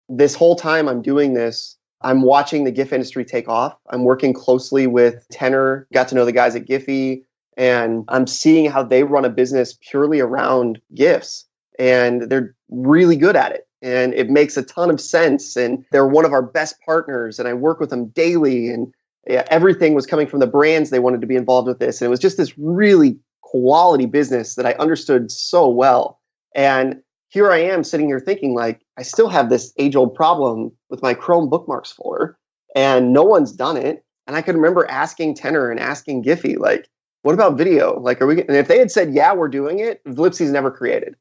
this whole time I'm doing this, I'm watching the GIF industry take off. I'm working closely with Tenor, got to know the guys at Giphy, and I'm seeing how they run a business purely around GIFs. And they're really good at it. And it makes a ton of sense. And they're one of our best partners. And I work with them daily. And everything was coming from the brands. They wanted to be involved with this. And it was just this really quality business that I understood so well. And here I am sitting here thinking, like, I still have this age-old problem with my Chrome bookmarks folder, and no one's done it. And I can remember asking Tenor and asking Giphy, like, what about video? Like, and if they had said, yeah, we're doing it, Vlipsy's never created.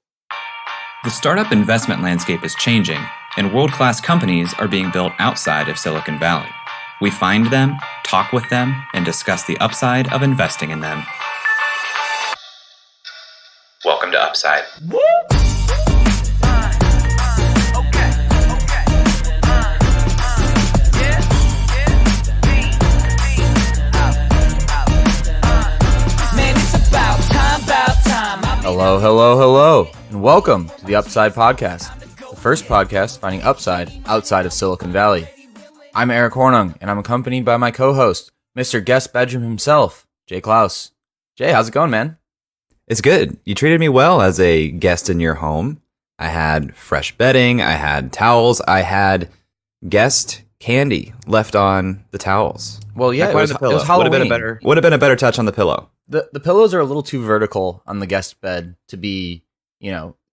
The startup investment landscape is changing, and world-class companies are being built outside of Silicon Valley. We find them, talk with them, and discuss the upside of investing in them. Welcome to Upside. Woo! Hello, and welcome to the Upside Podcast, the first podcast finding upside outside of Silicon Valley. I'm Eric Hornung, and I'm accompanied by my co-host, Mr. Guest Bedroom himself, Jay Klaus. Jay, how's it going, man? It's good. You treated me well as a guest in your home. I had fresh bedding, I had towels, I had guest candy left on the towels. Well, yeah, it was Halloween. Would have been a better touch on the pillow. The pillows are a little too vertical on the guest bed to be,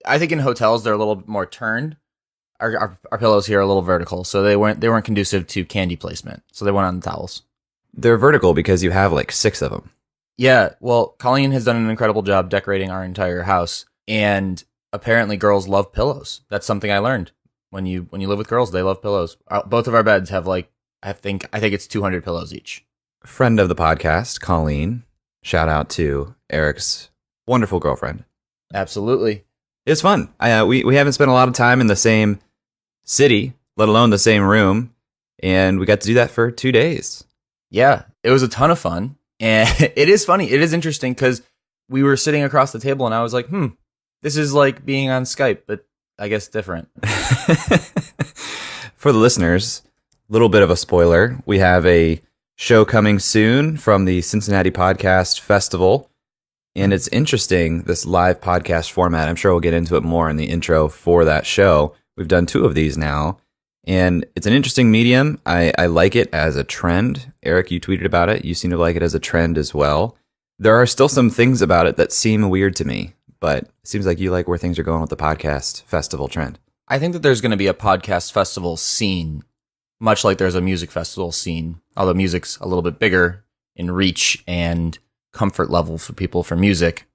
I think in hotels they're a little more turned. Our pillows here are a little vertical, so they weren't conducive to candy placement. So they went on the towels. They're vertical because you have like 6 of them. Yeah, well, Colleen has done an incredible job decorating our entire house, and apparently girls love pillows. That's something I learned. When you live with girls, they love pillows. Both of our beds have I think it's 200 pillows each. Friend of the podcast, Colleen. Shout out to Eric's wonderful girlfriend. Absolutely. It's fun. We haven't spent a lot of time in the same city, let alone the same room, and we got to do that for 2 days. Yeah, it was a ton of fun, and it is funny. It is interesting because we were sitting across the table, and I was like, this is like being on Skype, but I guess different. For the listeners, a little bit of a spoiler. We have a show coming soon from the Cincinnati Podcast Festival. And it's interesting, this live podcast format. I'm sure we'll get into it more in the intro for that show. We've done 2 of these now. And it's an interesting medium. I like it as a trend. Eric, you tweeted about it. You seem to like it as a trend as well. There are still some things about it that seem weird to me. But it seems like you like where things are going with the podcast festival trend. I think that there's going to be a podcast festival scene, much like there's a music festival scene, although music's a little bit bigger in reach and comfort level for people for music.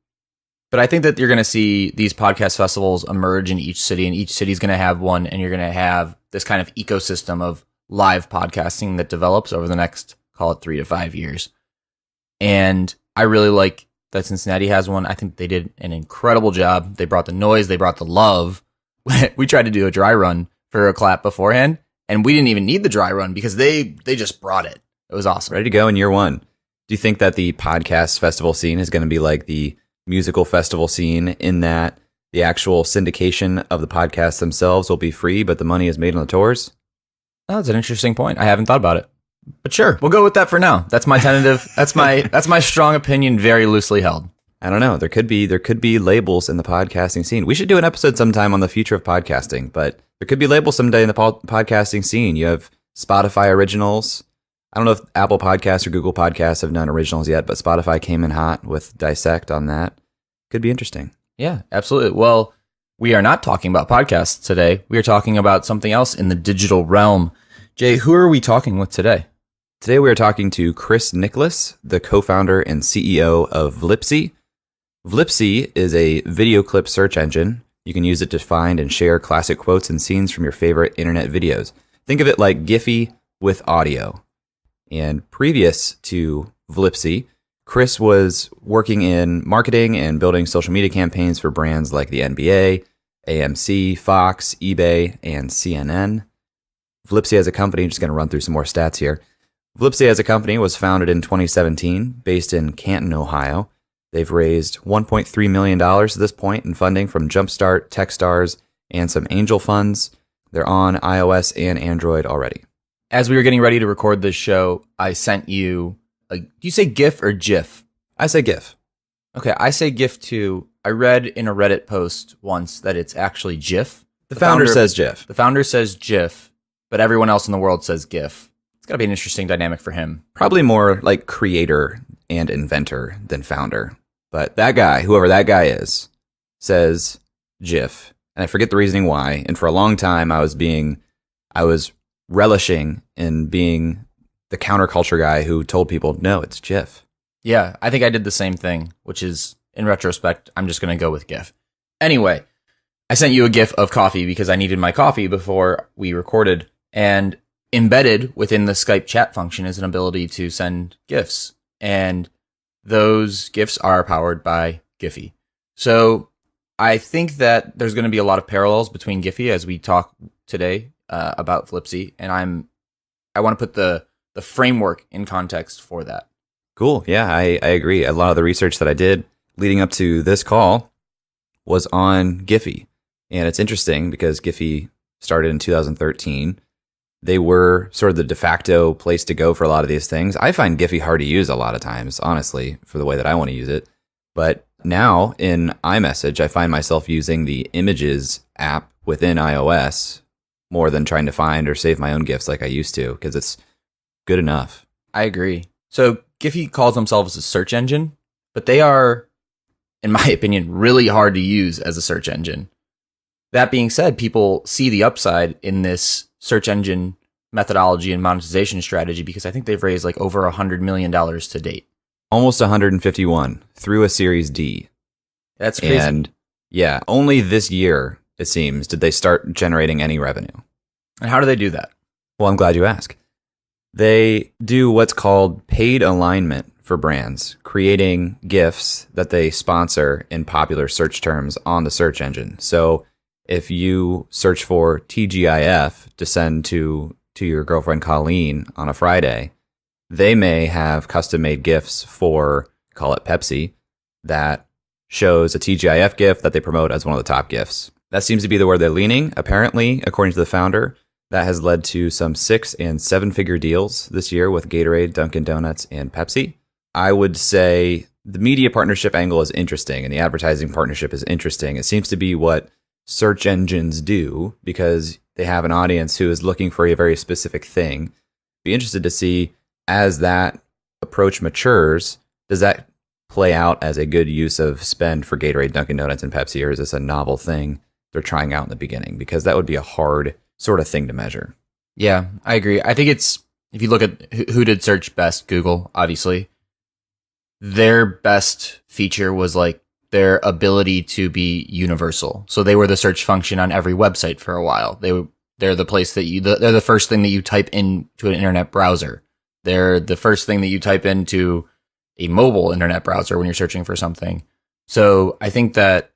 But I think that you're going to see these podcast festivals emerge in each city, and each city's going to have one, and you're going to have this kind of ecosystem of live podcasting that develops over the next, call it 3 to 5 years. And I really like that Cincinnati has one. I think they did an incredible job. They brought the noise, they brought the love. We tried to do a dry run for a clap beforehand, and we didn't even need the dry run because they just brought it. It was awesome. Ready to go in year 1. Do you think that the podcast festival scene is going to be like the musical festival scene, in that the actual syndication of the podcasts themselves will be free, but the money is made on the tours? Oh, that's an interesting point. I haven't thought about it. But sure, we'll go with that for now. That's my tentative. that's my strong opinion, very loosely held. I don't know. There could be labels in the podcasting scene. We should do an episode sometime on the future of podcasting, but there could be labels someday in the podcasting scene. You have Spotify originals. I don't know if Apple Podcasts or Google Podcasts have done originals yet, but Spotify came in hot with Dissect on that. Could be interesting. Yeah, absolutely. Well, we are not talking about podcasts today. We are talking about something else in the digital realm. Jay, who are we talking with today? Today we are talking to Chris Nickless, the co-founder and CEO of Vlipsy. Vlipsy is a video clip search engine. You can use it to find and share classic quotes and scenes from your favorite internet videos. Think of it like Giphy with audio. And previous to Vlipsy, Chris was working in marketing and building social media campaigns for brands like the NBA, AMC, Fox, eBay, and CNN. Vlipsy as a company, just going to run through some more stats here. Vlipsy as a company was founded in 2017, based in Canton, Ohio. They've raised $1.3 million at this point in funding from Jumpstart, Techstars, and some angel funds. They're on iOS and Android already. As we were getting ready to record this show, I sent you do you say GIF or GIF? I say GIF. Okay, I say GIF too. I read in a Reddit post once that it's actually GIF. The founder says GIF. The founder says GIF, but everyone else in the world says GIF. It's got to be an interesting dynamic for him. Probably more like creator and inventor than founder. But that guy, whoever that guy is, says GIF. And I forget the reasoning why. And for a long time, I was relishing in being the counterculture guy who told people, no, it's GIF. Yeah, I think I did the same thing, which is, in retrospect, I'm just going to go with GIF. Anyway, I sent you a GIF of coffee because I needed my coffee before we recorded. And embedded within the Skype chat function is an ability to send GIFs. And those GIFs are powered by Giphy. So I think that there's going to be a lot of parallels between Giphy as we talk today about Vlipsy. And I want to put the framework in context for that. Cool. Yeah, I agree. A lot of the research that I did leading up to this call was on Giphy. And it's interesting because Giphy started in 2013. They were sort of the de facto place to go for a lot of these things. I find Giphy hard to use a lot of times, honestly, for the way that I want to use it. But now in iMessage, I find myself using the Images app within iOS more than trying to find or save my own GIFs like I used to, because it's good enough. I agree. So Giphy calls themselves a search engine, but they are, in my opinion, really hard to use as a search engine. That being said, people see the upside in this search engine methodology and monetization strategy because I think they've raised like over $100 million to date. Almost 151 through a Series D. That's crazy. And yeah, only this year, it seems, did they start generating any revenue. And how do they do that? Well, I'm glad you asked. They do what's called paid alignment for brands, creating GIFs that they sponsor in popular search terms on the search engine. So if you search for TGIF to send to your girlfriend Colleen on a Friday, they may have custom-made GIFs for, call it Pepsi, that shows a TGIF GIF that they promote as one of the top GIFs. That seems to be the where they're leaning. Apparently, according to the founder, that has led to some 6- and 7-figure deals this year with Gatorade, Dunkin' Donuts, and Pepsi. I would say the media partnership angle is interesting and the advertising partnership is interesting. It seems to be what search engines do because they have an audience who is looking for a very specific thing. Be interested to see as that approach matures, does that play out as a good use of spend for Gatorade, Dunkin' Donuts, and Pepsi, or is this a novel thing they're trying out in the beginning? Because that would be a hard sort of thing to measure. Yeah, I agree. I think it's, if you look at who did search best, Google, obviously, their best feature was like their ability to be universal. So they were the search function on every website for a while. They're the place that they're the first thing that you type into an internet browser. They're the first thing that you type into a mobile internet browser when you're searching for something. So I think that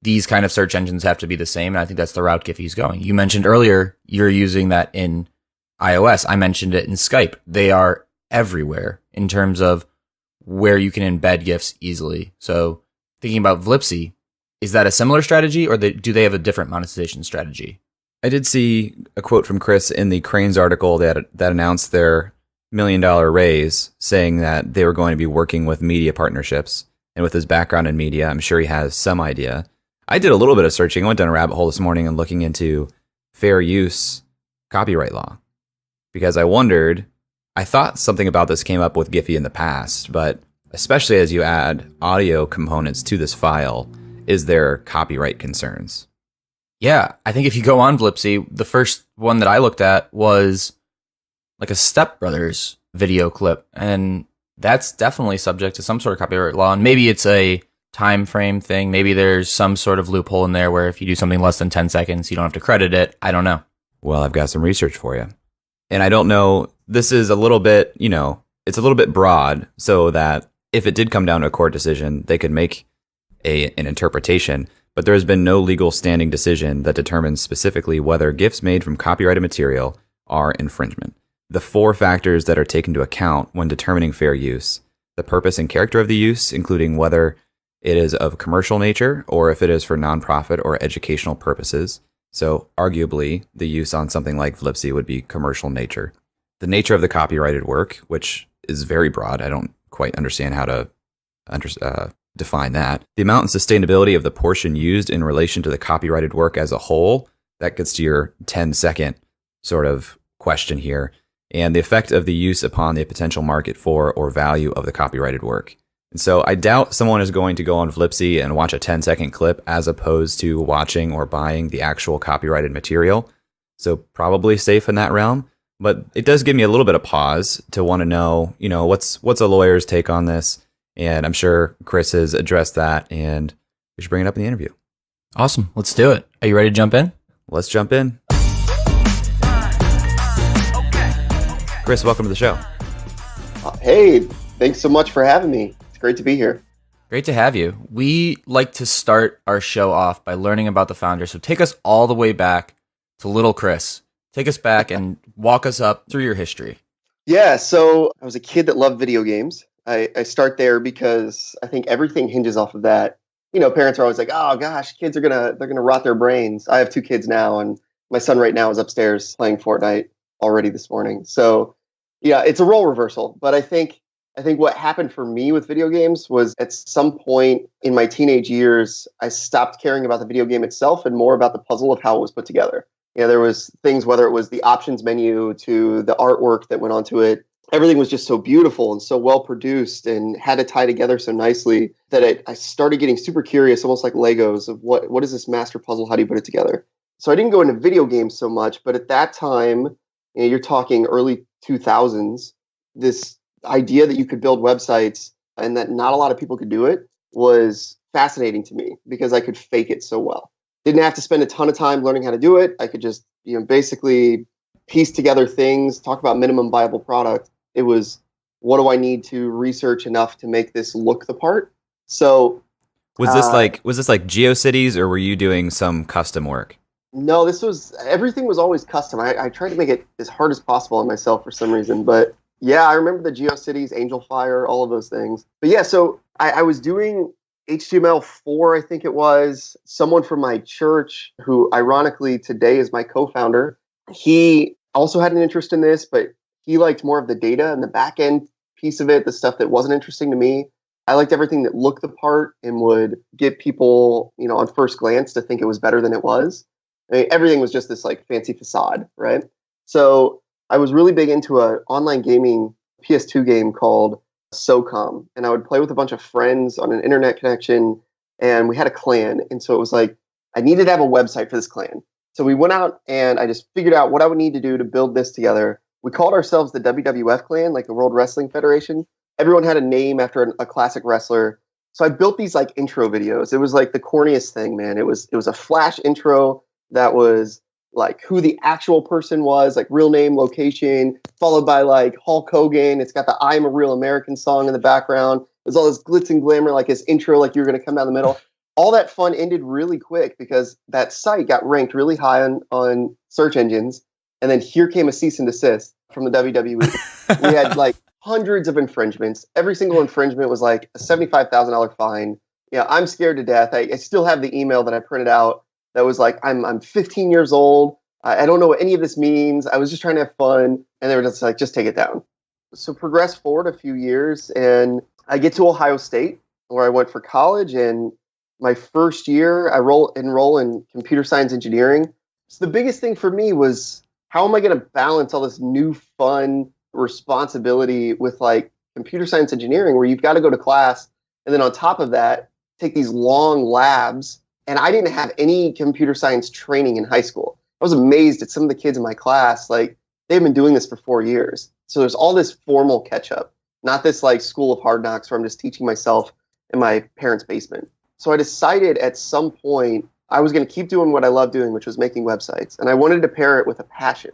these kind of search engines have to be the same. And I think that's the route Giphy's going. You mentioned earlier, you're using that in iOS. I mentioned it in Skype. They are everywhere in terms of where you can embed GIFs easily. So thinking about Vlipsy, is that a similar strategy or do they have a different monetization strategy? I did see a quote from Chris in the Cranes article that announced their $1 million raise, saying that they were going to be working with media partnerships. And with his background in media, I'm sure he has some idea. I did a little bit of searching. I went down a rabbit hole this morning and looking into fair use copyright law because I thought something about this came up with Giphy in the past, but especially as you add audio components to this file, is there copyright concerns? Yeah, I think if you go on Vlipsy, the first one that I looked at was like a Step Brothers video clip, and that's definitely subject to some sort of copyright law. And maybe it's a time frame thing. Maybe there's some sort of loophole in there where if you do something less than 10 seconds, you don't have to credit it. I don't know. Well, I've got some research for you. And I don't know, this is a little bit, it's a little bit broad, so that if it did come down to a court decision, they could make an interpretation. But there has been no legal standing decision that determines specifically whether GIFs made from copyrighted material are infringement. The 4 factors that are taken into account when determining fair use: the purpose and character of the use, including whether it is of commercial nature or if it is for nonprofit or educational purposes; So arguably, the use on something like Vlipsy would be commercial nature. The nature of the copyrighted work, which is very broad, I don't quite understand how to define that. The amount and sustainability of the portion used in relation to the copyrighted work as a whole, that gets to your 10-second sort of question here, and the effect of the use upon the potential market for or value of the copyrighted work. And so I doubt someone is going to go on Vlipsy and watch a 10-second clip as opposed to watching or buying the actual copyrighted material. So probably safe in that realm. But it does give me a little bit of pause to want to know, what's a lawyer's take on this? And I'm sure Chris has addressed that, and we should bring it up in the interview. Awesome. Let's do it. Are you ready to jump in? Let's jump in. Chris, welcome to the show. Hey, thanks so much for having me. It's great to be here. Great to have you. We like to start our show off by learning about the founder. So take us all the way back to little Chris. Take us back and walk us up through your history. Yeah, so I was a kid that loved video games. I start there because I think everything hinges off of that. Parents are always like, "Oh gosh, kids they're gonna rot their brains." I have 2 kids now, and my son right now is upstairs playing Fortnite already this morning. So yeah, it's a role reversal. But I think what happened for me with video games was at some point in my teenage years, I stopped caring about the video game itself and more about the puzzle of how it was put together. There was things, whether it was the options menu to the artwork that went onto it. Everything was just so beautiful and so well produced and had to tie together so nicely that I started getting super curious, almost like Legos, of what is this master puzzle? How do you put it together? So I didn't go into video games so much, but at that time, you're talking early 2000s, this idea that you could build websites and that not a lot of people could do it was fascinating to me because I could fake it so well. Didn't have to spend a ton of time learning how to do it. I could just, basically piece together things, talk about minimum viable product. It was, what do I need to research enough to make this look the part? So was this like GeoCities, or were you doing some custom work? No, everything was always custom. I tried to make it as hard as possible on myself for some reason. But yeah, I remember the GeoCities, Angel Fire, all of those things. But yeah, so I was doing HTML4, I think it was. Someone from my church, who ironically today is my co-founder, he also had an interest in this, but he liked more of the data and the back end piece of it, the stuff that wasn't interesting to me. I liked everything that looked the part and would get people, on first glance to think it was better than it was. I mean, everything was just this like fancy facade, right? So I was really big into an online gaming PS2 game called SOCOM, and I would play with a bunch of friends on an internet connection, and we had a clan. And so it was like, I needed to have a website for this clan. So we went out and I just figured out what I would need to do to build this together. We called ourselves the WWF clan, like the World Wrestling Federation. Everyone had a name after a classic wrestler. So I built these like intro videos. It was like the corniest thing, man. It was a flash intro that was like who the actual person was, like real name, location, followed by like Hulk Hogan. It's got the I'm a Real American song in the background. There's all this glitz and glamour, like his intro, like you're going to come down the middle. All that fun ended really quick because that site got ranked really high on search engines. And then here came a cease and desist from the WWE. We had like hundreds of infringements. Every single infringement was like a $75,000 fine. Yeah, I'm scared to death. I still have the email that I printed out that was like, I'm 15 years old. I don't know what any of this means. I was just trying to have fun. And they were just like, just take it down. So progress forward a few years and I get to Ohio State where I went for college. And my first year, I enroll in computer science engineering. So the biggest thing for me was, how am I going to balance all this new fun responsibility with like computer science engineering where you've got to go to class and then on top of that, take these long labs. And I didn't have any computer science training in high school. I was amazed at some of the kids in my class, like they've been doing this for 4 years. So there's all this formal catch up, not this like school of hard knocks where I'm just teaching myself in my parents' basement. So I decided at some point I was going to keep doing what I love doing, which was making websites. And I wanted to pair it with a passion.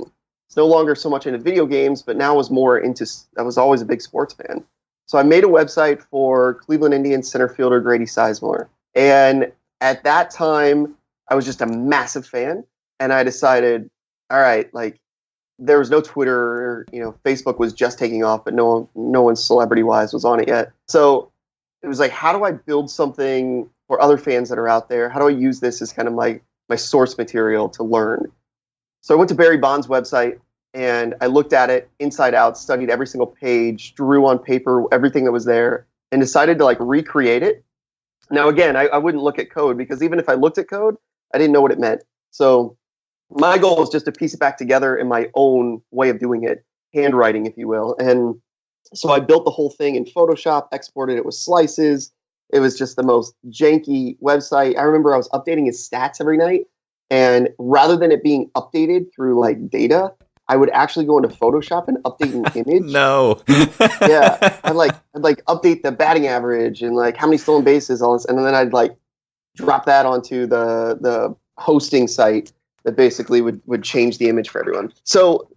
It's no longer so much into video games, but now I was always a big sports fan. So I made a website for Cleveland Indians center fielder Grady Sizemore. And at that time, I was just a massive fan. And I decided, all right, like there was no Twitter, Facebook was just taking off, but no one celebrity-wise was on it yet. So it was like, how do I build something for other fans that are out there? How do I use this as kind of my my source material to learn. So I went to Barry Bond's website and I looked at it inside out, studied every single page, drew on paper everything that was there, and decided to like recreate it. Now, again, I wouldn't look at code because even if I looked at code, I didn't know what it meant. So my goal was just to piece it back together in my own way of doing it, handwriting, if you will. And so I built the whole thing in Photoshop, exported it with slices. It was just the most janky website. I remember I was updating his stats every night. And rather than it being updated through like data, I would actually go into Photoshop and update an image. No. Yeah. I'd update the batting average and like how many stolen bases, all this. And then I'd like drop that onto the hosting site that basically would change the image for everyone. So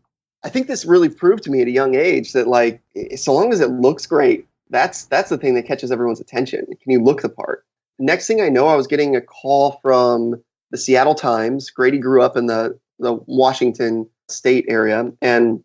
I think this really proved to me at a young age that like, so long as it looks great, that's the thing that catches everyone's attention. Can you look the part? Next thing I know, I was getting a call from the Seattle Times. Grady grew up in the Washington State area, and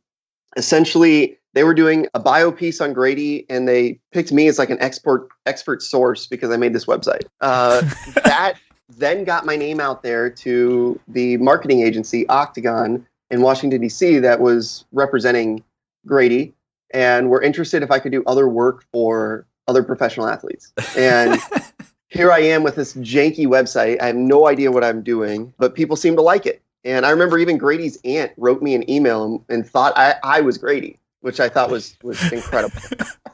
essentially they were doing a bio piece on Grady, and they picked me as like an expert source because I made this website. That then got my name out there to the marketing agency Octagon in Washington, D.C. that was representing Grady, and were interested if I could do other work for other professional athletes. And here I am with this janky website. I have no idea what I'm doing, but people seem to like it. And I remember even Grady's aunt wrote me an email and thought I was Grady, which I thought was incredible.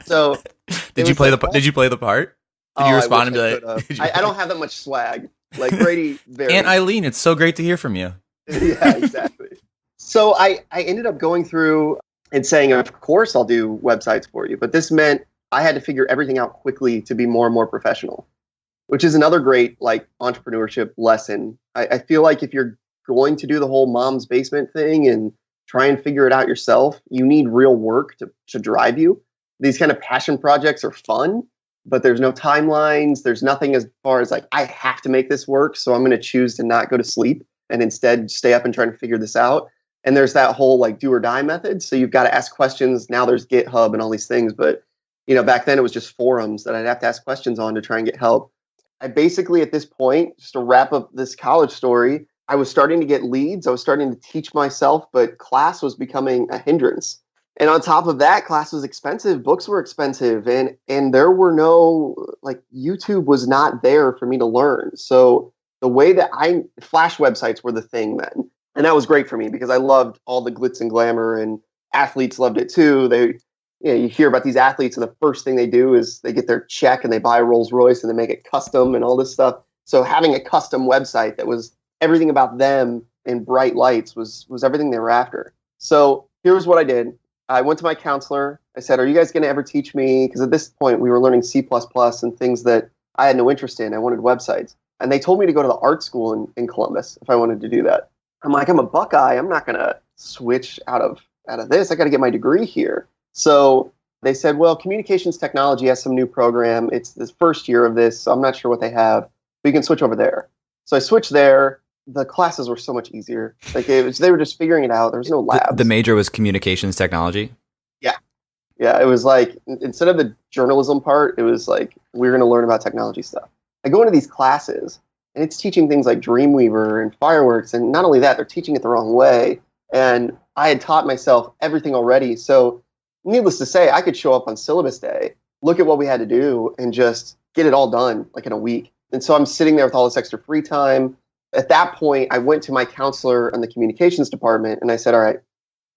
So Did you play the part? Did you respond and be like, I don't have that much swag. Like Grady, Aunt Eileen, it's so great to hear from you. Yeah, exactly. So I ended up going through and saying, of course, I'll do websites for you. But this meant I had to figure everything out quickly to be more and more professional, which is another great like entrepreneurship lesson. I feel like if you're going to do the whole mom's basement thing and try and figure it out yourself, you need real work to drive you. These kind of passion projects are fun, but there's no timelines. There's nothing as far as like, I have to make this work, so I'm going to choose to not go to sleep and instead stay up and try to figure this out. And there's that whole like do or die method. So you've got to ask questions. Now there's GitHub and all these things. But back then it was just forums that I'd have to ask questions on to try and get help. I basically, at this point, just to wrap up this college story, I was starting to get leads. I was starting to teach myself, but class was becoming a hindrance. And on top of that, class was expensive. Books were expensive. And there were no, like, YouTube was not there for me to learn. So the way that Flash websites were the thing then. And that was great for me because I loved all the glitz and glamour, and athletes loved it too. You hear about these athletes, and the first thing they do is they get their check and they buy a Rolls Royce and they make it custom and all this stuff. So having a custom website that was everything about them in bright lights was everything they were after. So here's what I did. I went to my counselor. I said, are you guys going to ever teach me? Because at this point we were learning C++ and things that I had no interest in. I wanted websites. And they told me to go to the art school in Columbus if I wanted to do that. I'm like, I'm a Buckeye. I'm not going to switch out of this. I got to get my degree here. So they said, well, communications technology has some new program. It's the first year of this, so I'm not sure what they have. But you can switch over there. So I switched there. The classes were so much easier. Like they were just figuring it out. There was no labs. The major was communications technology? Yeah, it was like, instead of the journalism part, it was like, we're going to learn about technology stuff. I go into these classes, and it's teaching things like Dreamweaver and fireworks. And not only that, they're teaching it the wrong way. And I had taught myself everything already. So needless to say, I could show up on syllabus day, look at what we had to do, and just get it all done like in a week. And so I'm sitting there with all this extra free time. At that point, I went to my counselor in the communications department, and I said, all right,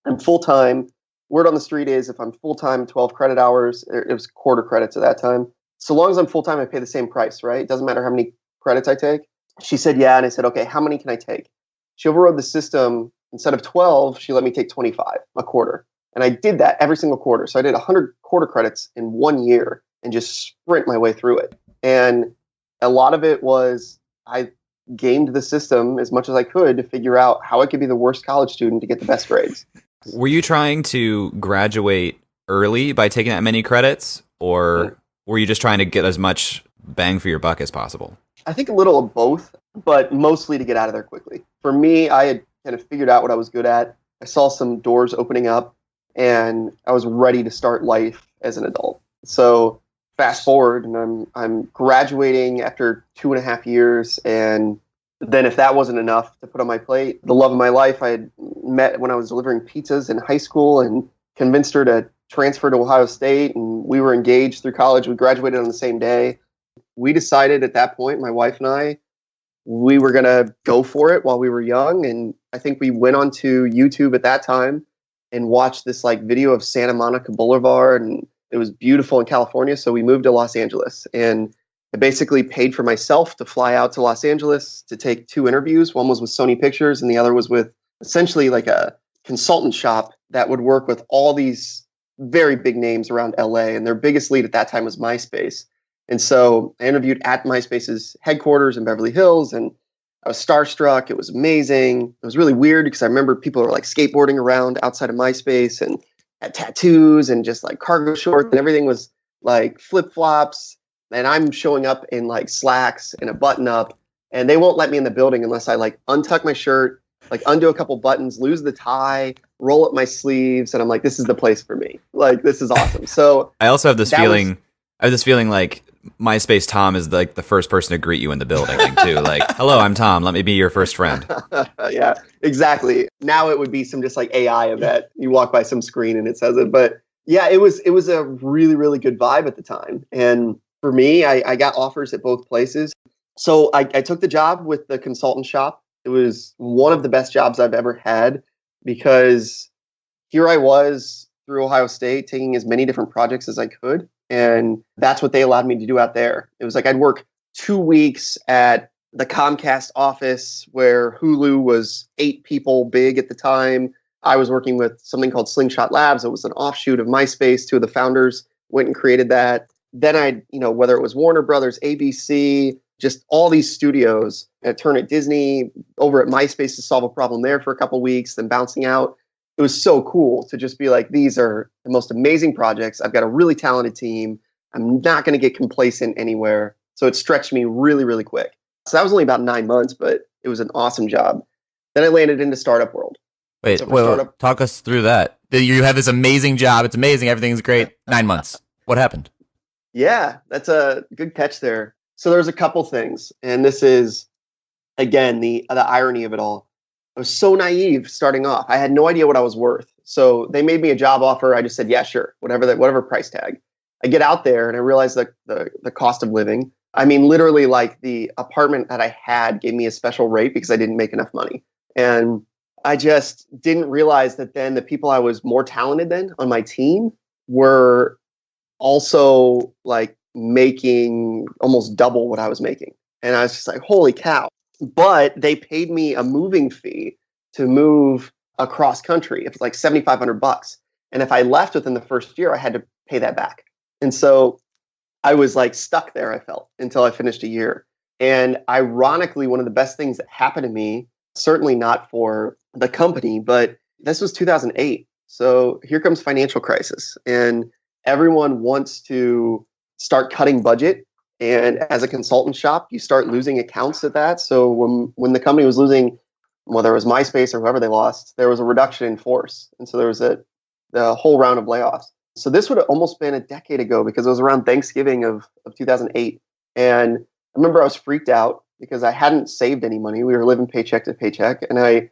I'm full-time. Word on the street is if I'm full-time, 12 credit hours, it was quarter credits at that time. So long as I'm full-time, I pay the same price, right? It doesn't matter how many credits I take. She said, yeah. And I said, okay, how many can I take? She overrode the system. Instead of 12, she let me take 25, a quarter. And I did that every single quarter. So I did 100 quarter credits in 1 year and just sprint my way through it. And a lot of it was I gamed the system as much as I could to figure out how I could be the worst college student to get the best grades. Were you trying to graduate early by taking that many credits, or were you just trying to get as much bang for your buck as possible? I think a little of both, but mostly to get out of there quickly. For me, I had kind of figured out what I was good at. I saw some doors opening up, and I was ready to start life as an adult. So fast forward, and I'm graduating after 2.5 years, and Then if that wasn't enough to put on my plate, the love of my life I had met when I was delivering pizzas in high school and convinced her to transfer to Ohio State. And we were engaged through college. We graduated on the same day. We decided at that point, my wife and I, we were going to go for it while we were young. And I think we went onto YouTube at that time and watched this like video of Santa Monica Boulevard, and it was beautiful in California. So we moved to Los Angeles, and I basically paid for myself to fly out to Los Angeles to take 2 interviews. One was with Sony Pictures and the other was with essentially like a consultant shop that would work with all these very big names around LA. And their biggest lead at that time was MySpace. And so I interviewed at MySpace's headquarters in Beverly Hills, and I was starstruck. It was amazing. It was really weird because I remember people were like skateboarding around outside of MySpace and had tattoos and just like cargo shorts, and everything was like flip-flops. And I'm showing up in like slacks and a button up, and they won't let me in the building unless I like untuck my shirt, like undo a couple buttons, lose the tie, roll up my sleeves. And I'm like, this is the place for me. Like, this is awesome. So I also have this feeling, like MySpace Tom is like the first person to greet you in the building too. Like, hello, I'm Tom. Let me be your first friend. Yeah, exactly. Now it would be some just like AI event. You walk by some screen and it says it. But yeah, it was a really, really good vibe at the time. And for me, I got offers at both places. So I took the job with the consultant shop. It was one of the best jobs I've ever had because here I was through Ohio State taking as many different projects as I could. And that's what they allowed me to do out there. It was like I'd work 2 weeks at the Comcast office where Hulu was 8 people big at the time. I was working with something called Slingshot Labs. It was an offshoot of MySpace. 2 of the founders went and created that. Then I, whether it was Warner Brothers, ABC, just all these studios, at turn at Disney, over at MySpace to solve a problem there for a couple of weeks, then bouncing out. It was so cool to just be like, these are the most amazing projects. I've got a really talented team. I'm not going to get complacent anywhere. So it stretched me really, really quick. So that was only about 9 months, but it was an awesome job. Then I landed into startup world. Wait, talk us through that. You have this amazing job. It's amazing. Everything's great. 9 months. What happened? Yeah, that's a good catch there. So there's a couple things. And this is, again, the irony of it all. I was so naive starting off. I had no idea what I was worth. So they made me a job offer. I just said, yeah, sure, whatever price tag. I get out there and I realize the cost of living. I mean, literally, like the apartment that I had gave me a special rate because I didn't make enough money. And I just didn't realize that then the people I was more talented than on my team were also like making almost double what I was making. And I was just like, holy cow. But they paid me a moving fee to move across country. It was like $7,500. And if I left within the first year, I had to pay that back. And so I was like stuck there, I felt, until I finished a year. And ironically, one of the best things that happened to me, certainly not for the company, but this was 2008. So here comes financial crisis. And everyone wants to start cutting budget. And as a consultant shop, you start losing accounts at that. So when the company was losing, whether it was MySpace or whoever they lost, there was a reduction in force. And so there was a whole round of layoffs. So this would have almost been a decade ago because it was around Thanksgiving of 2008. And I remember I was freaked out because I hadn't saved any money. We were living paycheck to paycheck. And I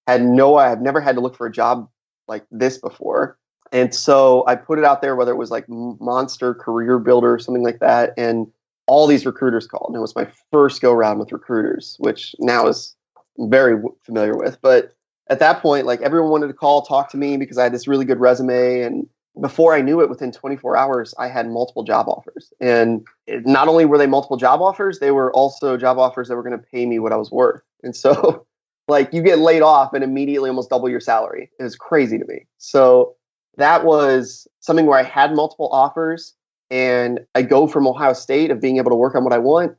had never had to look for a job like this before. And so I put it out there, whether it was like Monster, Career Builder, something like that. And all these recruiters called. And it was my first go around with recruiters, which now is very familiar with. But at that point, like everyone wanted to call, talk to me because I had this really good resume. And before I knew it, within 24 hours, I had multiple job offers. And not only were they multiple job offers, they were also job offers that were going to pay me what I was worth. And so like you get laid off and immediately almost double your salary. It was crazy to me. So that was something where I had multiple offers. And I go from Ohio State of being able to work on what I want,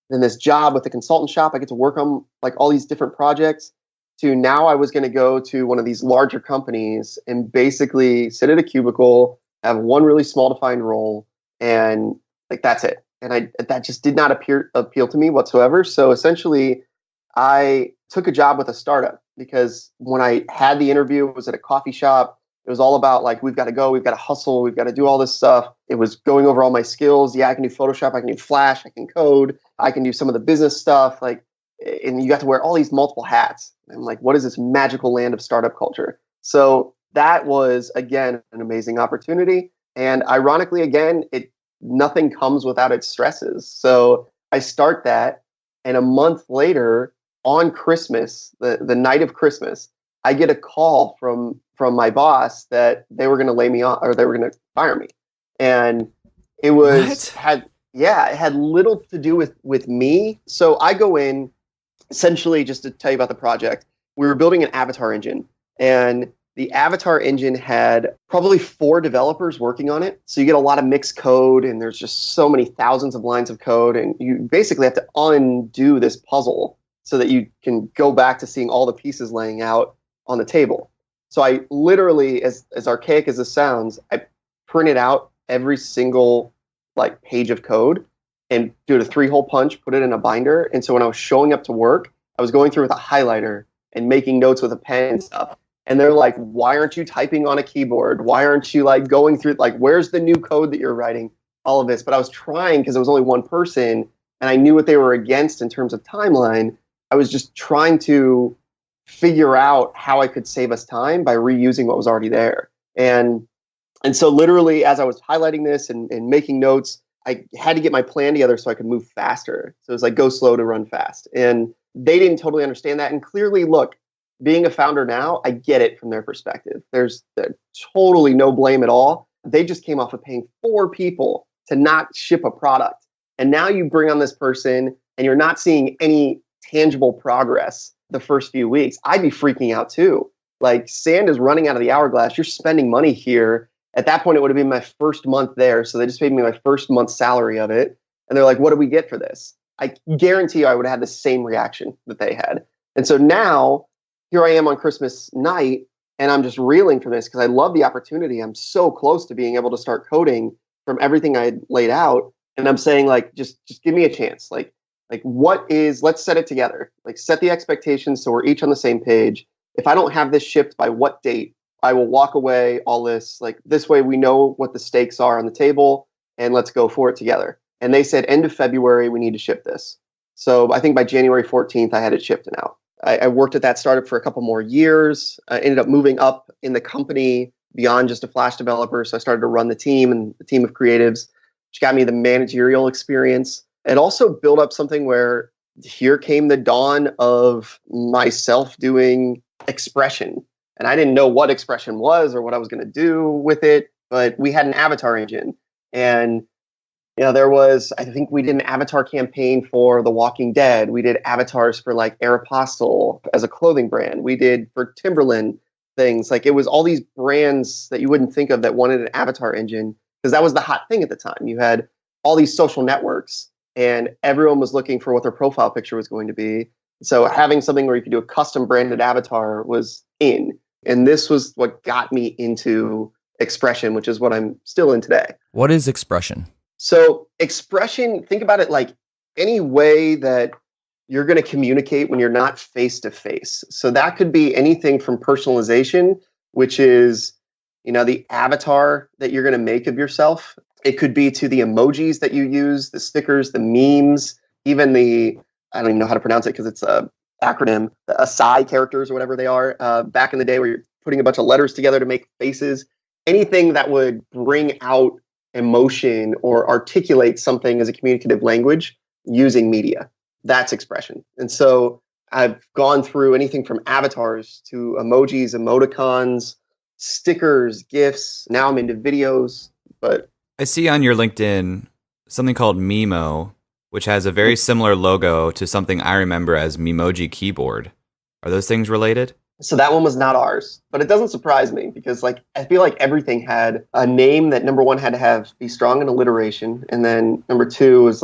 then this job with the consultant shop, I get to work on like all these different projects, to now I was going to go to one of these larger companies and basically sit at a cubicle, have one really small defined role, and like that's it. And that just did not appeal to me whatsoever. So essentially, I took a job with a startup because when I had the interview, it was at a coffee shop. It was all about like, we've got to go, we've got to hustle, we've got to do all this stuff. It was going over all my skills. Yeah, I can do Photoshop, I can do Flash, I can code, I can do some of the business stuff. Like and you got to wear all these multiple hats. I'm like, what is this magical land of startup culture? So that was, again, an amazing opportunity. And ironically, again, nothing comes without its stresses. So I start that, and a month later, on Christmas, the night of Christmas, I get a call from my boss that they were going to lay me off, or they were going to fire me. And it had little to do with me. So I go in, essentially, just to tell you about the project, we were building an avatar engine, and the avatar engine had probably 4 developers working on it. So you get a lot of mixed code, and there's just so many thousands of lines of code, and you basically have to undo this puzzle so that you can go back to seeing all the pieces laying out on the table. So I literally, as archaic as this sounds, I printed out every single page of code and did a 3-hole punch, put it in a binder. And so when I was showing up to work, I was going through with a highlighter and making notes with a pen and stuff. And they're like, why aren't you typing on a keyboard? Why aren't you going through, where's the new code that you're writing? All of this. But I was trying, because it was only one person and I knew what they were against in terms of timeline. I was just trying to figure out how I could save us time by reusing what was already there. And so literally, as I was highlighting this and making notes, I had to get my plan together so I could move faster. So it was go slow to run fast. And they didn't totally understand that. And clearly, look, being a founder now, I get it from their perspective. There's totally no blame at all. They just came off of paying 4 people to not ship a product. And now you bring on this person and you're not seeing any tangible progress the first few weeks. I'd be freaking out too. Sand is running out of the hourglass. You're spending money here. At that point, it would have been my first month there. So they just paid me my first month's salary of it. And they're like, what do we get for this? I guarantee you I would have had the same reaction that they had. And so now, here I am on Christmas night, and I'm just reeling from this because I love the opportunity. I'm so close to being able to start coding from everything I had laid out. And I'm saying, just give me a chance. Let's set it together. Set the expectations so we're each on the same page. If I don't have this shipped by what date, I will walk away, all this. This way we know what the stakes are on the table, and let's go for it together. And they said, end of February, we need to ship this. So I think by January 14th, I had it shipped and out. I worked at that startup for a couple more years. I ended up moving up in the company beyond just a Flash developer. So I started to run the team and the team of creatives, which got me the managerial experience. And also built up something where here came the dawn of myself doing expression. And I didn't know what expression was or what I was going to do with it, but we had an avatar engine. And I think we did an avatar campaign for The Walking Dead. We did avatars for Aeropostale as a clothing brand. We did for Timberland things. It was all these brands that you wouldn't think of that wanted an avatar engine, because that was the hot thing at the time. You had all these social networks and everyone was looking for what their profile picture was going to be. So having something where you could do a custom branded avatar was in. And this was what got me into expression, which is what I'm still in today. What is expression? So expression, think about it like any way that you're going to communicate when you're not face to face. So that could be anything from personalization, which is, the avatar that you're going to make of yourself. It could be to the emojis that you use, the stickers, the memes, even I don't even know how to pronounce it because it's a acronym, the Asai characters or whatever they are, back in the day where you're putting a bunch of letters together to make faces. Anything that would bring out emotion or articulate something as a communicative language using media. That's expression. And so I've gone through anything from avatars to emojis, emoticons, stickers, gifs. Now I'm into videos. But I see on your LinkedIn something called Mimo, which has a very similar logo to something I remember as Memoji Keyboard. Are those things related? So that one was not ours, but it doesn't surprise me because I feel like everything had a name that number one had to be strong in alliteration. And then number two was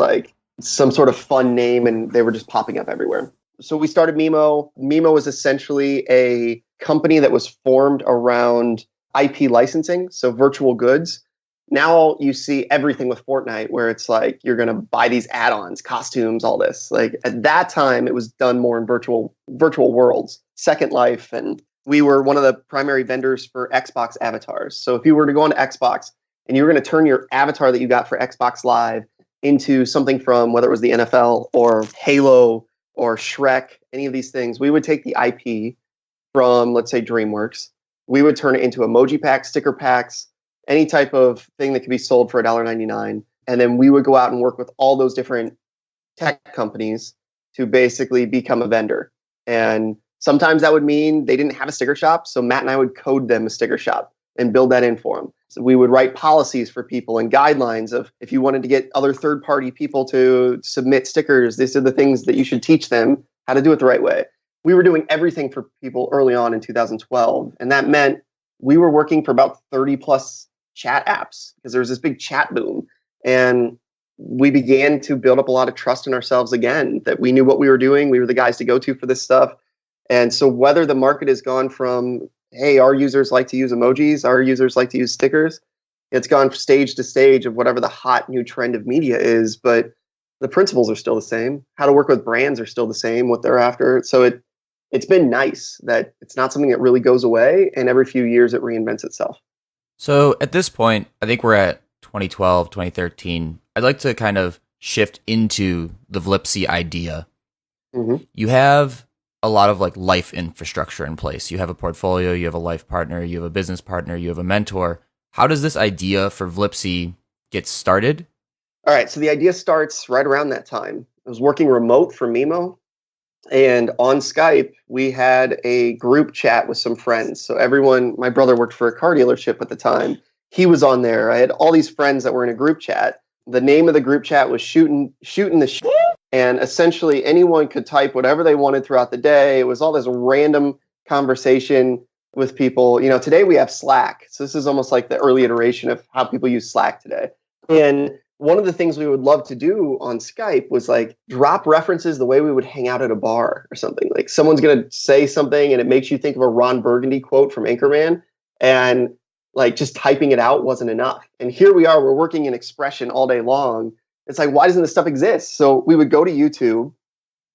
some sort of fun name and they were just popping up everywhere. So we started Mimo. Mimo is essentially a company that was formed around IP licensing, so virtual goods. Now you see everything with Fortnite where it's you're going to buy these add-ons, costumes, all this. At that time, it was done more in virtual worlds, Second Life. And we were one of the primary vendors for Xbox avatars. So if you were to go on to Xbox and you were going to turn your avatar that you got for Xbox Live into something from whether it was the NFL or Halo or Shrek, any of these things, we would take the IP from, let's say, DreamWorks. We would turn it into emoji packs, sticker packs, any type of thing that could be sold for $1.99. And then we would go out and work with all those different tech companies to basically become a vendor. And sometimes that would mean they didn't have a sticker shop. So Matt and I would code them a sticker shop and build that in for them. So we would write policies for people and guidelines of if you wanted to get other third-party people to submit stickers, these are the things that you should teach them how to do it the right way. We were doing everything for people early on in 2012. And that meant we were working for about 30 plus chat apps because there was this big chat boom. And we began to build up a lot of trust in ourselves again, that we knew what we were doing. We were the guys to go to for this stuff. And so whether the market has gone from, hey, our users like to use emojis, our users like to use stickers, it's gone stage to stage of whatever the hot new trend of media is. But the principles are still the same. How to work with brands are still the same, what they're after. So it's been nice that it's not something that really goes away. And every few years it reinvents itself. So at this point, I think we're at 2012, 2013. I'd like to kind of shift into the Vlipsy idea. Mm-hmm. You have a lot of like life infrastructure in place. You have a portfolio, you have a life partner, you have a business partner, you have a mentor. How does this idea for Vlipsy get started? All right, so the idea starts right around that time. I was working remote for Mimo, and on Skype, we had a group chat with some friends. So everyone, my brother worked for a car dealership at the time. He was on there. I had all these friends that were in a group chat. The name of the group chat was Shooting the Shit. And essentially anyone could type whatever they wanted throughout the day. It was all this random conversation with people. You know, today we have Slack. So this is almost like the early iteration of how people use Slack today. And one of the things we would love to do on Skype was like drop references the way we would hang out at a bar or something. Like someone's going to say something and it makes you think of a Ron Burgundy quote from Anchorman. And like just typing it out wasn't enough. And here we are, we're working in expression all day long. It's like, why doesn't this stuff exist? So we would go to YouTube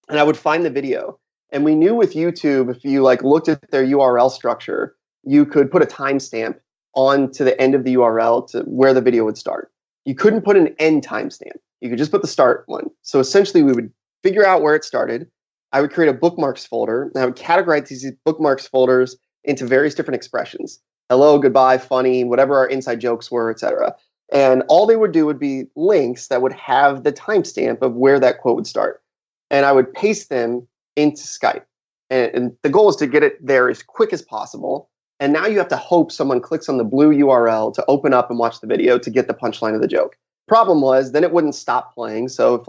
and I would find the video. And we knew with YouTube, if you like looked at their URL structure, you could put a timestamp on to the end of the URL to where the video would start. You couldn't put an end timestamp. You could just put the start one. So essentially we would figure out where it started. I would create a bookmarks folder and I would categorize these bookmarks folders into various different expressions. Hello, goodbye, funny, whatever our inside jokes were, etc. And all they would do would be links that would have the timestamp of where that quote would start. And I would paste them into Skype. And the goal is to get it there as quick as possible. And now you have to hope someone clicks on the blue URL to open up and watch the video to get the punchline of the joke. Problem was, then it wouldn't stop playing. So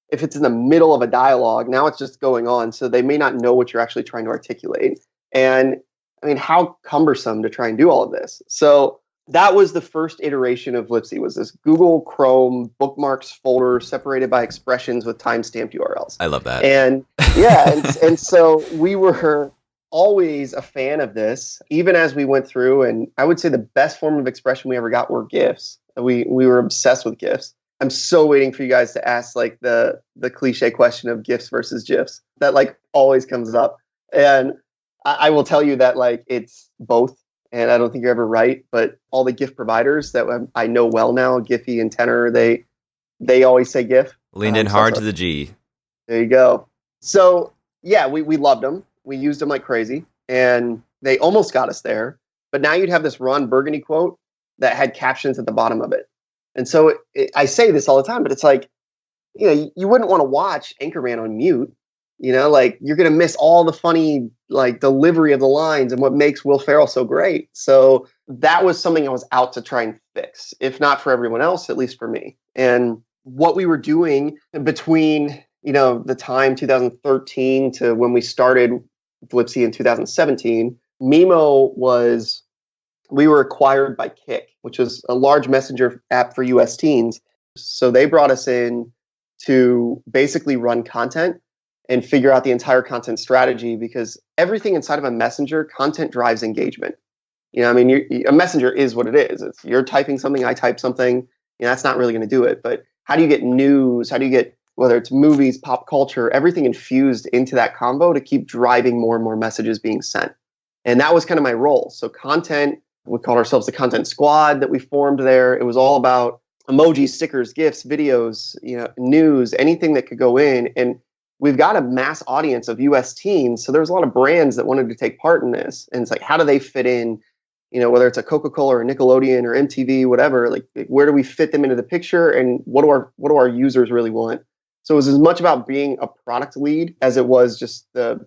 if it's in the middle of a dialogue, now it's just going on. So they may not know what you're actually trying to articulate. And I mean, how cumbersome to try and do all of this. So that was the first iteration of Vlipsy, was this Google Chrome bookmarks folder separated by expressions with timestamped URLs. I love that. And yeah, and so we were always a fan of this, even as we went through. And I would say the best form of expression we ever got were GIFs. We were obsessed with GIFs. I'm so waiting for you guys to ask like the cliche question of GIFs versus GIFs. That like always comes up. And I will tell you that like it's both, and I don't think you're ever right. But all the GIF providers that I know well now, Giphy and Tenor, they always say GIF. Leaned in hard to the G. There you go. So yeah, we loved them. We used them like crazy, and they almost got us there. But now you'd have this Ron Burgundy quote that had captions at the bottom of it. And so I say this all the time, but it's like, you know, you wouldn't want to watch Anchorman on mute. You know, like you're going to miss all the funny like delivery of the lines and what makes Will Ferrell so great. So that was something I was out to try and fix, if not for everyone else, at least for me. And what we were doing between, you know, the time 2013 to when we started Vlipsy in 2017, we were acquired by Kik, which was a large messenger app for US teens. So they brought us in to basically run content and figure out the entire content strategy, because everything inside of a messenger, content drives engagement. You know, I mean, a messenger is what it is. It's you're typing something, I type something. You know, that's not really going to do it. But how do you get news? How do you get, whether it's movies, pop culture, everything infused into that combo to keep driving more and more messages being sent? And that was kind of my role. So content, we called ourselves the content squad that we formed there. It was all about emojis, stickers, GIFs, videos, you know, news, anything that could go in. And we've got a mass audience of US teens. So there's a lot of brands that wanted to take part in this. And it's like, how do they fit in? Whether it's a Coca-Cola or a Nickelodeon or MTV, whatever, like where do we fit them into the picture and what do our users really want? So it was as much about being a product lead as it was just the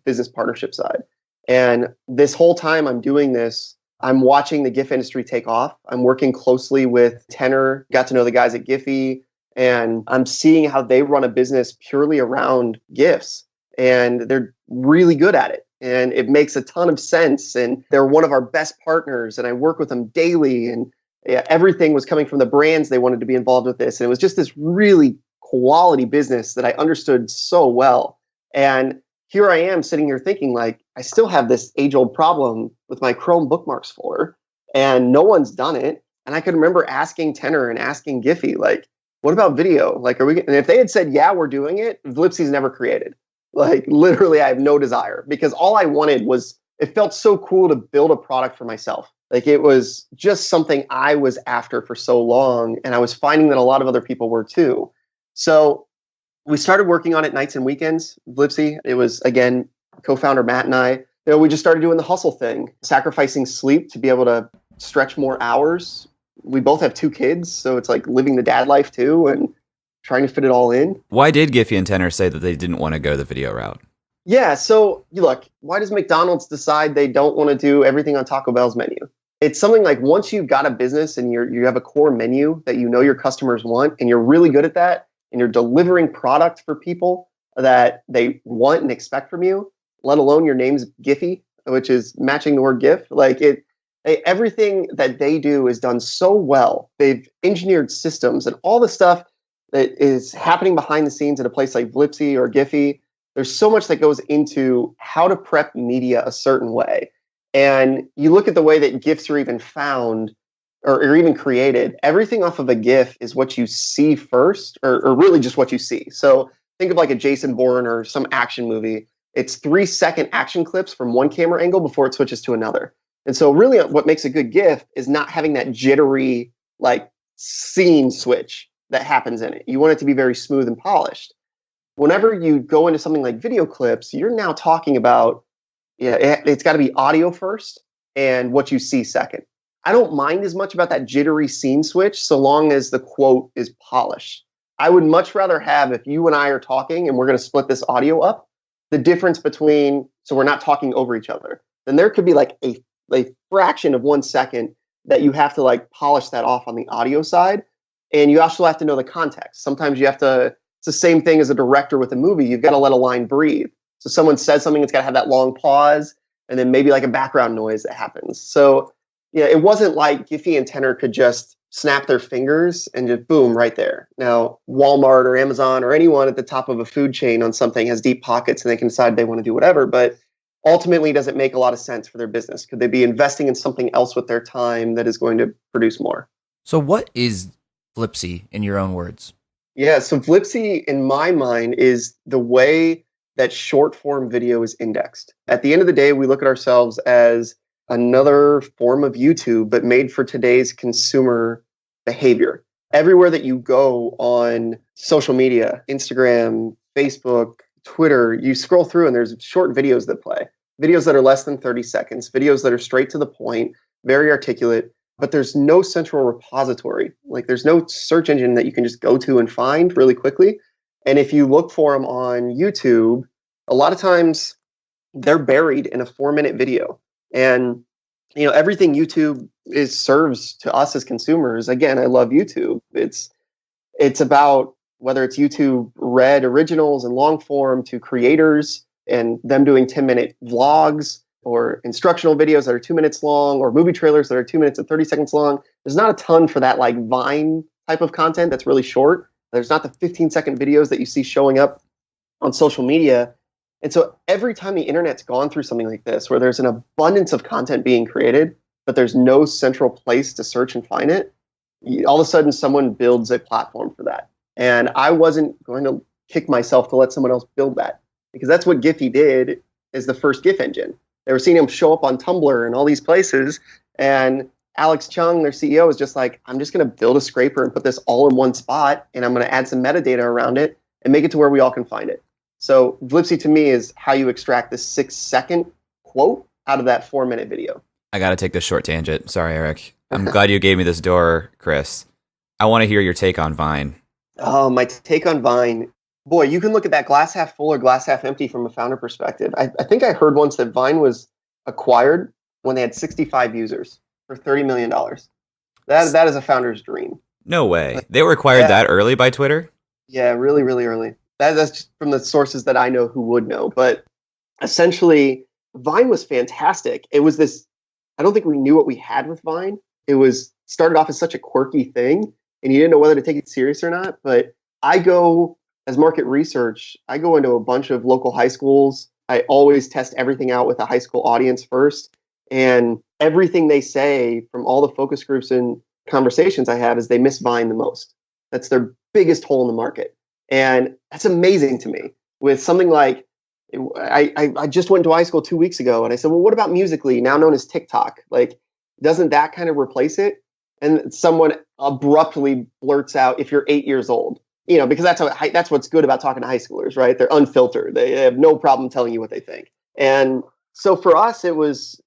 business partnership side. And this whole time I'm doing this, I'm watching the GIF industry take off. I'm working closely with Tenor, got to know the guys at Giphy, and I'm seeing how they run a business purely around gifs. And they're really good at it. And it makes a ton of sense. And they're one of our best partners. And I work with them daily. And everything was coming from the brands they wanted to be involved with this. And it was just this really quality business that I understood so well. And here I am sitting here thinking, like, I still have this age-old problem with my Chrome bookmarks folder, and no one's done it. And I could remember asking Tenor and asking Giphy, like, what about video? Like, and if they had said, yeah, we're doing it, Vlipsy's never created. Like, literally, I have no desire, because all I wanted was, it felt so cool to build a product for myself. Like, it was just something I was after for so long. And I was finding that a lot of other people were too. So we started working on it nights and weekends, Vlipsy. It was, again, co-founder Matt and I. We just started doing the hustle thing, sacrificing sleep to be able to stretch more hours. We both have 2 kids, so it's like living the dad life too and trying to fit it all in. Why did Giphy and Tenor say that they didn't want to go the video route? Yeah, so look, why does McDonald's decide they don't want to do everything on Taco Bell's menu? It's something like, once you've got a business and you have a core menu that you know your customers want, and you're really good at that, and you're delivering product for people that they want and expect from you, let alone your name's Giphy, which is matching the word GIF, like everything that they do is done so well. They've engineered systems and all the stuff that is happening behind the scenes at a place like Vlipsy or Giphy. There's so much that goes into how to prep media a certain way. And you look at the way that GIFs are even found or even created, everything off of a GIF is what you see first, or really just what you see. So think of like a Jason Bourne or some action movie. It's 3-second action clips from one camera angle before it switches to another. And so really what makes a good GIF is not having that jittery, like, scene switch that happens in it. You want it to be very smooth and polished. Whenever you go into something like video clips, you're now talking about, it's got to be audio first and what you see second. I don't mind as much about that jittery scene switch so long as the quote is polished. I would much rather have, if you and I are talking and we're going to split this audio up, the difference between, so we're not talking over each other, then there could be like a fraction of 1 second that you have to like polish that off on the audio side. And you also have to know the context. Sometimes you have to, it's the same thing as a director with a movie. You've got to let a line breathe. So someone says something, it's got to have that long pause and then maybe like a background noise that happens. So yeah, it wasn't like Giphy and Tenor could just snap their fingers and just boom, right there. Now, Walmart or Amazon or anyone at the top of a food chain on something has deep pockets and they can decide they want to do whatever. But ultimately, does it make a lot of sense for their business? Could they be investing in something else with their time that is going to produce more? So what is Vlipsy in your own words? Yeah, so Vlipsy, in my mind, is the way that short form video is indexed. At the end of the day, we look at ourselves as another form of YouTube, but made for today's consumer behavior. Everywhere that you go on social media, Instagram, Facebook, Twitter, you scroll through and there's short videos that play. Videos that are less than 30 seconds, videos that are straight to the point, very articulate, but there's no central repository. Like, there's no search engine that you can just go to and find really quickly. And if you look for them on YouTube, a lot of times they're buried in a 4-minute video. And everything YouTube serves to us as consumers. Again, I love YouTube. It's about whether it's YouTube Red originals and long form to creators and them doing 10-minute vlogs or instructional videos that are 2 minutes long or movie trailers that are 2 minutes and 30 seconds long. There's not a ton for that like Vine type of content that's really short. There's not the 15-second videos that you see showing up on social media. And so every time the internet's gone through something like this, where there's an abundance of content being created, but there's no central place to search and find it, all of a sudden someone builds a platform for that. And I wasn't going to kick myself to let someone else build that, because that's what Giphy did as the first GIF engine. They were seeing him show up on Tumblr and all these places. And Alex Chung, their CEO, is just like, I'm just going to build a scraper and put this all in one spot. And I'm going to add some metadata around it and make it to where we all can find it. So Vlipsy to me is how you extract the 6-second quote out of that 4-minute video. I got to take this short tangent. Sorry, Eric. I'm glad you gave me this door, Chris. I want to hear your take on Vine. Oh, my take on Vine. Boy, you can look at that glass half full or glass half empty from a founder perspective. I think I heard once that Vine was acquired when they had 65 users for $30 million. That is a founder's dream. No way. They were acquired that early by Twitter? Yeah, really, really early. That's just from the sources that I know who would know. But essentially, Vine was fantastic. It was this, I don't think we knew what we had with Vine. It was started off as such a quirky thing, and you didn't know whether to take it serious or not. But I go, as market research, I go into a bunch of local high schools. I always test everything out with a high school audience first. And everything they say from all the focus groups and conversations I have is they miss Vine the most. That's their biggest hole in the market. And that's amazing to me. With something like, I just went to high school 2 weeks ago, and I said, well, what about Musical.ly, now known as TikTok? Like, doesn't that kind of replace it? And someone abruptly blurts out, if you're 8 years old, because that's what's good about talking to high schoolers, right? They're unfiltered. They have no problem telling you what they think. And so for us,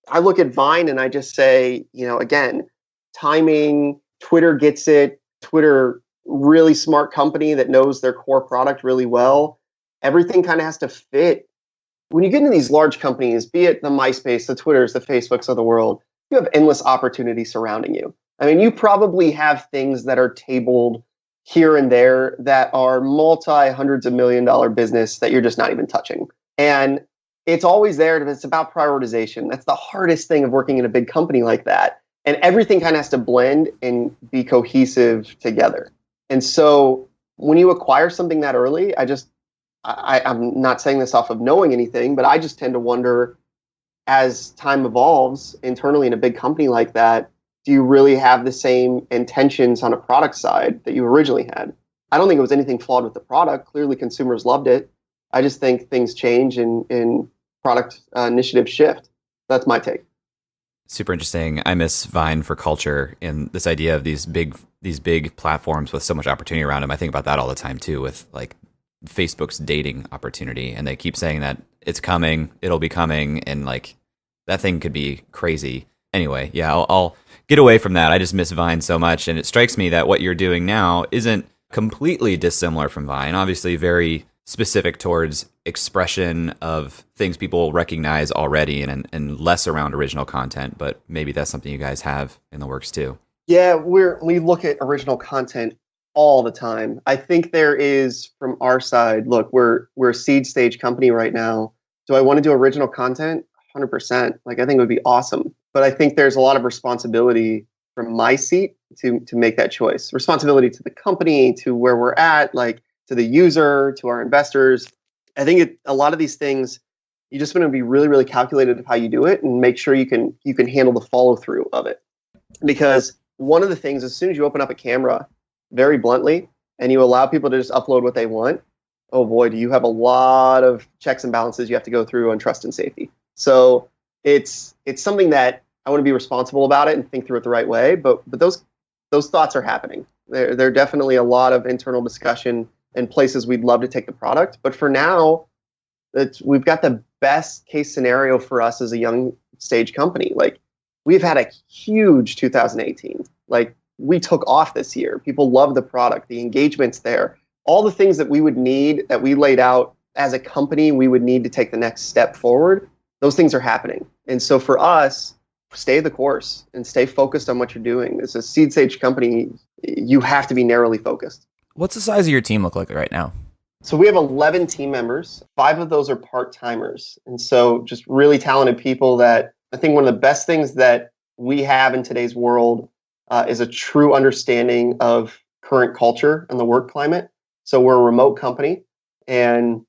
I look at Vine and I just say, again, timing, Twitter gets it. Twitter, really smart company that knows their core product really well. Everything kind of has to fit. When you get into these large companies, be it the MySpace, the Twitters, the Facebooks of the world, you have endless opportunity surrounding you. I mean, you probably have things that are tabled here and there that are multi-hundreds of $1 million business that you're just not even touching. And it's always there. It's about prioritization. That's the hardest thing of working in a big company like that. And everything kind of has to blend and be cohesive together. And so when you acquire something that early, I'm not saying this off of knowing anything, but I just tend to wonder, as time evolves internally in a big company like that, do you really have the same intentions on a product side that you originally had? I don't think it was anything flawed with the product. Clearly, consumers loved it. I just think things change and product initiatives shift. That's my take. Super interesting. I miss Vine for culture and this idea of these big platforms with so much opportunity around them. I think about that all the time too, with like Facebook's dating opportunity, and they keep saying that it's coming, it'll be coming, and like that thing could be crazy. Anyway, yeah, I'll get away from that. I just miss Vine so much, and it strikes me that what you're doing now isn't completely dissimilar from Vine. Obviously, very specific towards expression of things people recognize already, and less around original content, but maybe that's something you guys have in the works too. Yeah, we look at original content all the time. I think there is, from our side, look, we're a seed stage company right now. Do I want to do original content? 100%. Like, I think it would be awesome. But I think there's a lot of responsibility from my seat to make that choice. Responsibility to the company, to where we're at, like to the user, to our investors. I think a lot of these things, you just want to be really, really calculated of how you do it and make sure you can handle the follow through of it. Because one of the things, as soon as you open up a camera, very bluntly, and you allow people to just upload what they want, oh boy, do you have a lot of checks and balances you have to go through on trust and safety. So it's something that I want to be responsible about it and think through it the right way. But those thoughts are happening. There are definitely a lot of internal discussion and places we'd love to take the product. But for now, we've got the best case scenario for us as a young stage company. Like, we've had a huge 2018. Like, we took off this year. People love the product. The engagement's there. All the things that we would need, that we laid out as a company, we would need to take the next step forward. Those things are happening. And so for us, stay the course and stay focused on what you're doing. As a seed stage company, you have to be narrowly focused. What's the size of your team look like right now? So we have 11 team members. 5 of those are part-timers. And so just really talented people that I think one of the best things that we have in today's world is a true understanding of current culture and the work climate. So we're a remote company. And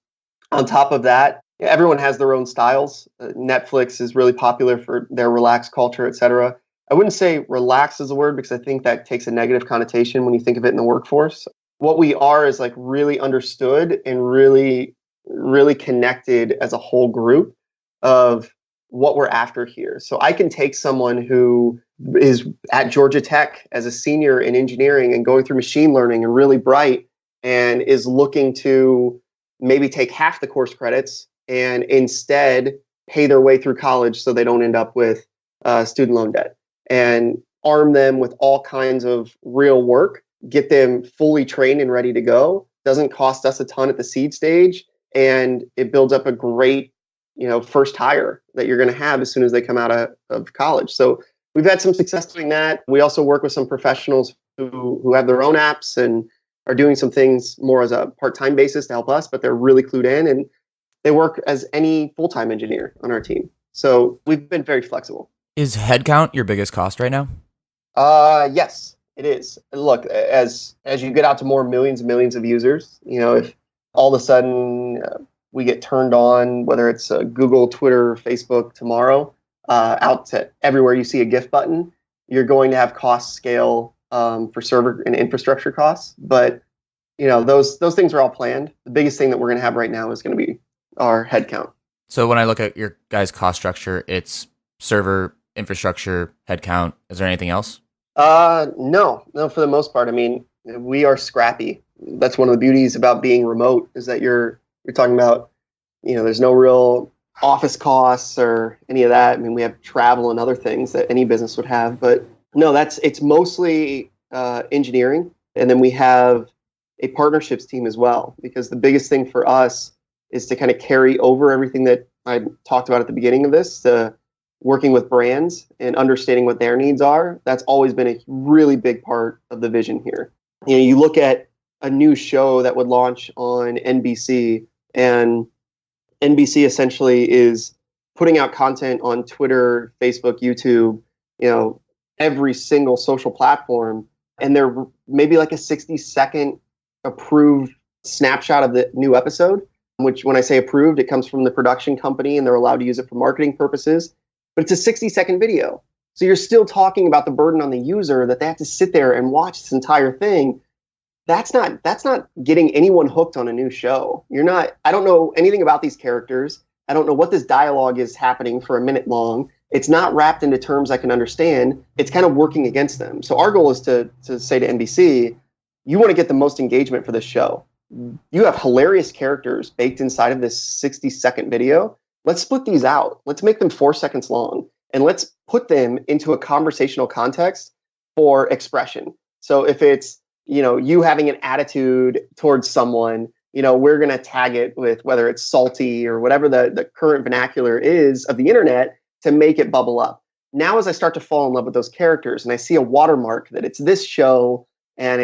on top of that, everyone has their own styles. Netflix is really popular for their relaxed culture, et cetera. I wouldn't say relaxed is a word, because I think that takes a negative connotation when you think of it in the workforce. What we are is like really understood and really, really connected as a whole group of what we're after here. So I can take someone who is at Georgia Tech as a senior in engineering and going through machine learning and really bright, and is looking to maybe take half the course credits and instead pay their way through college so they don't end up with student loan debt, and arm them with all kinds of real work, get them fully trained and ready to go. Doesn't cost us a ton at the seed stage, and it builds up a great, first hire that you're going to have as soon as they come out of college. So we've had some success doing that. We also work with some professionals who have their own apps and are doing some things more as a part-time basis to help us, but they're really clued in, and they work as any full-time engineer on our team. So we've been very flexible. Is headcount your biggest cost right now? Yes, it is. Look, as you get out to more millions and millions of users, if all of a sudden we get turned on, whether it's Google, Twitter, Facebook tomorrow, out to everywhere you see a GIF button, you're going to have cost scale for server and infrastructure costs. But those things are all planned. The biggest thing that we're going to have right now is going to be our headcount. So when I look at your guys' cost structure, it's server, infrastructure, headcount. Is there anything else? No, for the most part. I mean, we are scrappy. That's one of the beauties about being remote, is that you're talking about, there's no real office costs or any of that. I mean, we have travel and other things that any business would have, but no, it's mostly engineering. And then we have a partnerships team as well, because the biggest thing for us is to kind of carry over everything that I talked about at the beginning of this, to working with brands and understanding what their needs are. That's always been a really big part of the vision here. You look at a new show that would launch on NBC, and NBC essentially is putting out content on Twitter, Facebook, YouTube, every single social platform. And they're maybe like a 60-second approved snapshot of the new episode, which when I say approved, it comes from the production company and they're allowed to use it for marketing purposes. But it's a 60-second video. So you're still talking about the burden on the user that they have to sit there and watch this entire thing. That's not getting anyone hooked on a new show. I don't know anything about these characters. I don't know what this dialogue is happening for a minute long. It's not wrapped into terms I can understand. It's kind of working against them. So our goal is to say to NBC, you want to get the most engagement for this show. You have hilarious characters baked inside of this 60-second video. Let's split these out. Let's make them 4 seconds long, and let's put them into a conversational context for expression. So if it's, you having an attitude towards someone, we're going to tag it with whether it's salty or whatever the current vernacular is of the internet to make it bubble up. Now, as I start to fall in love with those characters and I see a watermark that it's this show and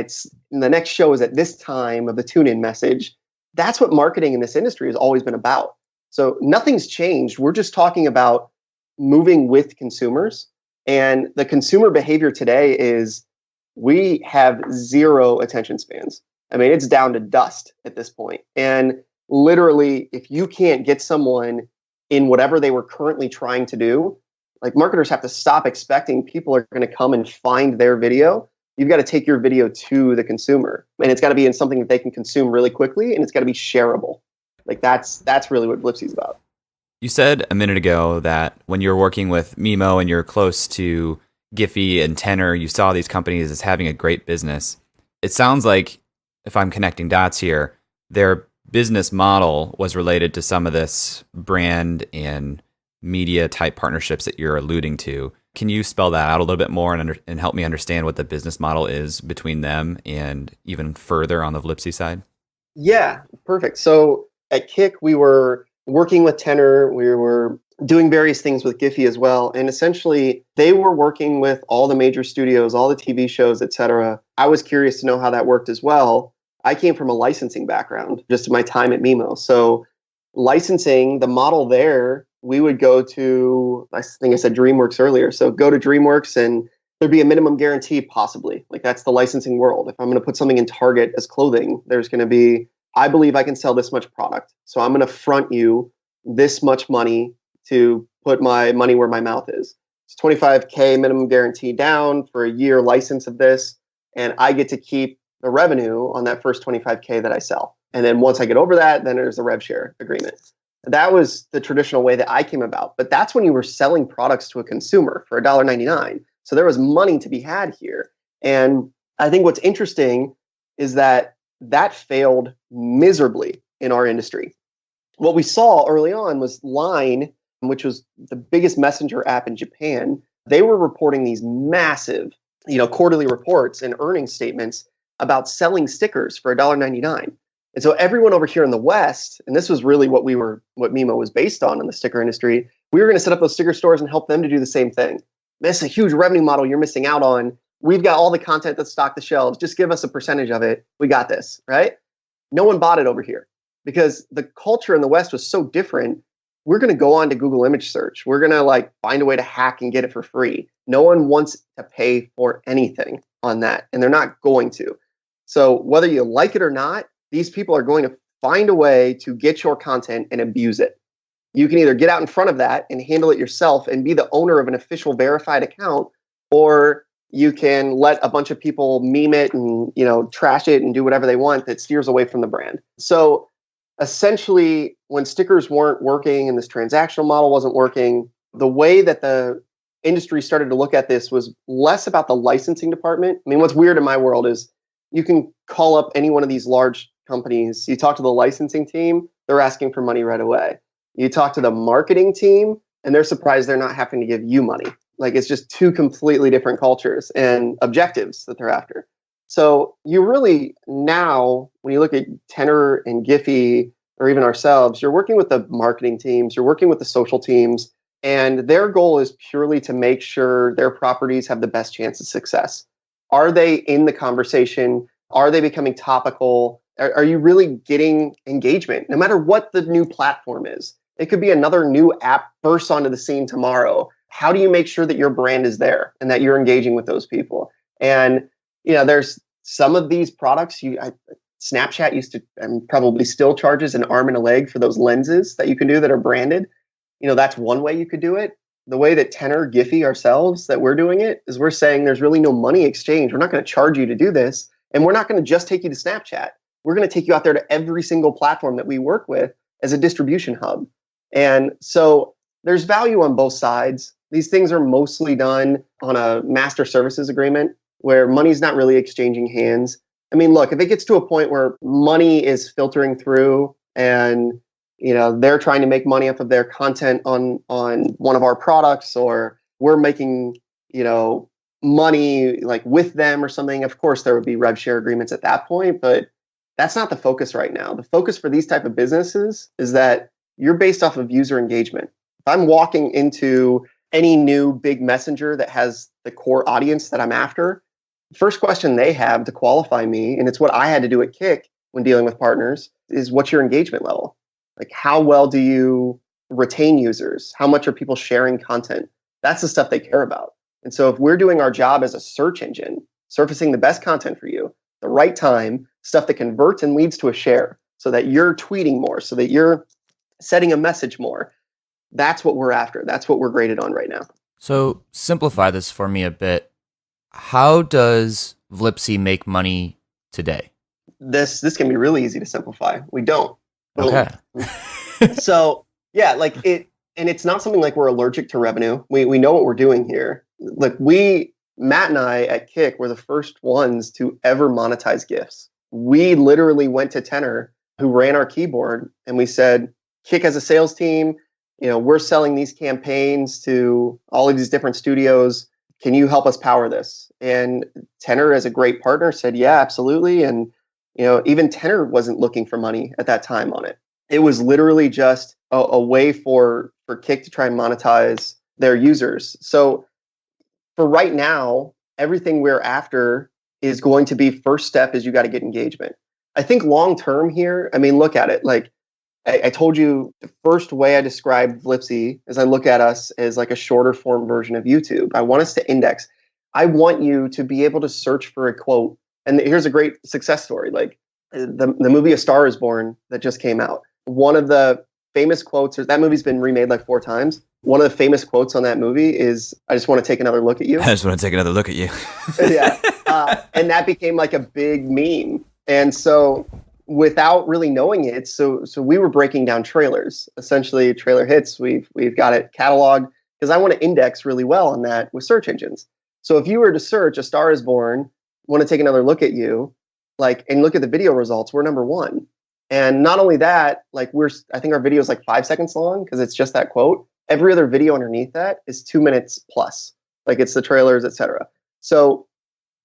the next show is at this time of the tune-in message, that's what marketing in this industry has always been about. So nothing's changed. We're just talking about moving with consumers. And the consumer behavior today is we have zero attention spans. I mean, it's down to dust at this point. And literally, if you can't get someone in whatever they were currently trying to do, like marketers have to stop expecting people are going to come and find their video. You've got to take your video to the consumer. And it's got to be in something that they can consume really quickly, and it's got to be shareable. Like that's really what Vlipsy's about. You said a minute ago that when you're working with Mimo and you're close to Giphy and Tenor, you saw these companies as having a great business. It sounds like, if I'm connecting dots here, their business model was related to some of this brand and media type partnerships that you're alluding to. Can you spell that out a little bit more and help me understand what the business model is between them and even further on the Vlipsy side? Yeah, perfect. So at Kick, we were working with Tenor. We were doing various things with Giphy as well. And essentially, they were working with all the major studios, all the TV shows, etc. I was curious to know how that worked as well. I came from a licensing background, just in my time at Mimo. So licensing, the model there, we would go to, I think I said DreamWorks earlier. So go to DreamWorks and there'd be a minimum guarantee possibly. Like that's the licensing world. If I'm going to put something in Target as clothing, there's going to be, I believe I can sell this much product. So I'm going to front you this much money to put my money where my mouth is. It's $25K minimum guarantee down for a year license of this. And I get to keep the revenue on that first $25K that I sell. And then once I get over that, then there's a rev share agreement. That was the traditional way that I came about. But that's when you were selling products to a consumer for $1.99. So there was money to be had here. And I think what's interesting is that failed miserably in our industry. What we saw early on was Line, which was the biggest messenger app in Japan. They were reporting these massive, quarterly reports and earnings statements about selling stickers for $1.99. And so everyone over here in the West, and this was really what Mimo was based on in the sticker industry, we were going to set up those sticker stores and help them to do the same thing. That's a huge revenue model you're missing out on. We've got all the content that's stocked the shelves. Just give us a percentage of it. We got this, right? No one bought it over here because the culture in the West was so different. We're going to go on to Google image search. We're going to find a way to hack and get it for free. No one wants to pay for anything on that, and they're not going to. So whether you like it or not, these people are going to find a way to get your content and abuse it. You can either get out in front of that and handle it yourself and be the owner of an official verified account, or you can let a bunch of people meme it and trash it and do whatever they want that steers away from the brand. So essentially, when stickers weren't working and this transactional model wasn't working, the way that the industry started to look at this was less about the licensing department. I mean, what's weird in my world is you can call up any one of these large companies, you talk to the licensing team, they're asking for money right away. You talk to the marketing team, and they're surprised they're not having to give you money. It's just two completely different cultures and objectives that they're after. So you really now, when you look at Tenor and Giphy, or even ourselves, you're working with the marketing teams, you're working with the social teams, and their goal is purely to make sure their properties have the best chance of success. Are they in the conversation? Are they becoming topical? Are you really getting engagement? No matter what the new platform is. It could be another new app bursts onto the scene tomorrow. How do you make sure that your brand is there and that you're engaging with those people? And there's some of these products. Snapchat used to, and probably still charges an arm and a leg for those lenses that you can do that are branded. That's one way you could do it. The way that Tenor, Giphy, ourselves, that we're doing it is we're saying there's really no money exchange. We're not going to charge you to do this, and we're not going to just take you to Snapchat. We're going to take you out there to every single platform that we work with as a distribution hub. And so there's value on both sides. These things are mostly done on a master services agreement where money's not really exchanging hands. I mean, look, if it gets to a point where money is filtering through and they're trying to make money off of their content on one of our products, or we're making money with them or something, of course there would be rev share agreements at that point. But that's not the focus right now. The focus for these type of businesses is that you're based off of user engagement. If I'm walking into any new big messenger that has the core audience that I'm after, the first question they have to qualify me, and it's what I had to do at Kick when dealing with partners, is what's your engagement level? How well do you retain users? How much are people sharing content? That's the stuff they care about. And so if we're doing our job as a search engine, surfacing the best content for you, the right time, stuff that converts and leads to a share, so that you're tweeting more, so that you're setting a message more, that's what we're after. That's what we're graded on right now. So simplify this for me a bit. How does Vlipsy make money today? This can be really easy to simplify. We don't. Okay. So yeah, and it's not something we're allergic to revenue. We know what we're doing here. Matt and I at Kick were the first ones to ever monetize gifs. We literally went to Tenor, who ran our keyboard, and we said, Kick as a sales team, we're selling these campaigns to all of these different studios. Can you help us power this? And Tenor, as a great partner, said, yeah, absolutely. And even Tenor wasn't looking for money at that time on it. It was literally just a way for Kick to try and monetize their users. So for right now, everything we're after is going to be, first step is you got to get engagement. I think long term here, look at it. I told you, the first way I described Vlipsy is I look at us as a shorter form version of YouTube. I want us to index. I want you to be able to search for a quote. And here's a great success story. The movie A Star Is Born that just came out. One of the famous quotes, that movie's been remade 4 times. One of the famous quotes on that movie is, I just want to take another look at you. I just want to take another look at you. Yeah. And that became a big meme. And so without really knowing it, so we were breaking down trailers, essentially trailer hits. We've got it cataloged because I want to index really well on that with search engines. So if you were to search A Star Is Born, want to take another look at you, and look at the video results, we're number 1. And not only that, like I think our video is like 5 seconds long because it's just that quote. Every other video underneath that is 2 minutes plus. Like it's the trailers, etc. So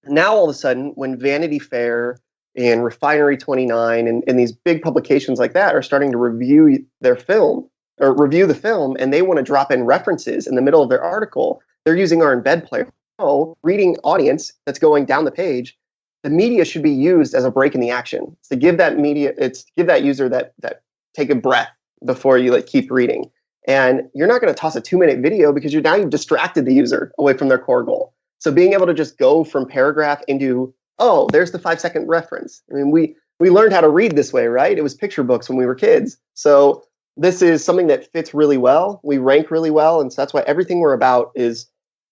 now all of a sudden, when Vanity Fair and Refinery 29 and these big publications like that are starting to review their film or review the film, and they want to drop in references in the middle of their article, they're using our embed player. So, reading audience that's going down the page, the media should be used as a break in the action. It's to give that user that take a breath before you like keep reading. And you're not going to toss a 2-minute video because you've distracted the user away from their core goal. So being able to just go from paragraph into, oh, there's the 5-second reference. I mean, we learned how to read this way, right? It was picture books when we were kids. So this is something that fits really well. We rank really well. And so that's why everything we're about is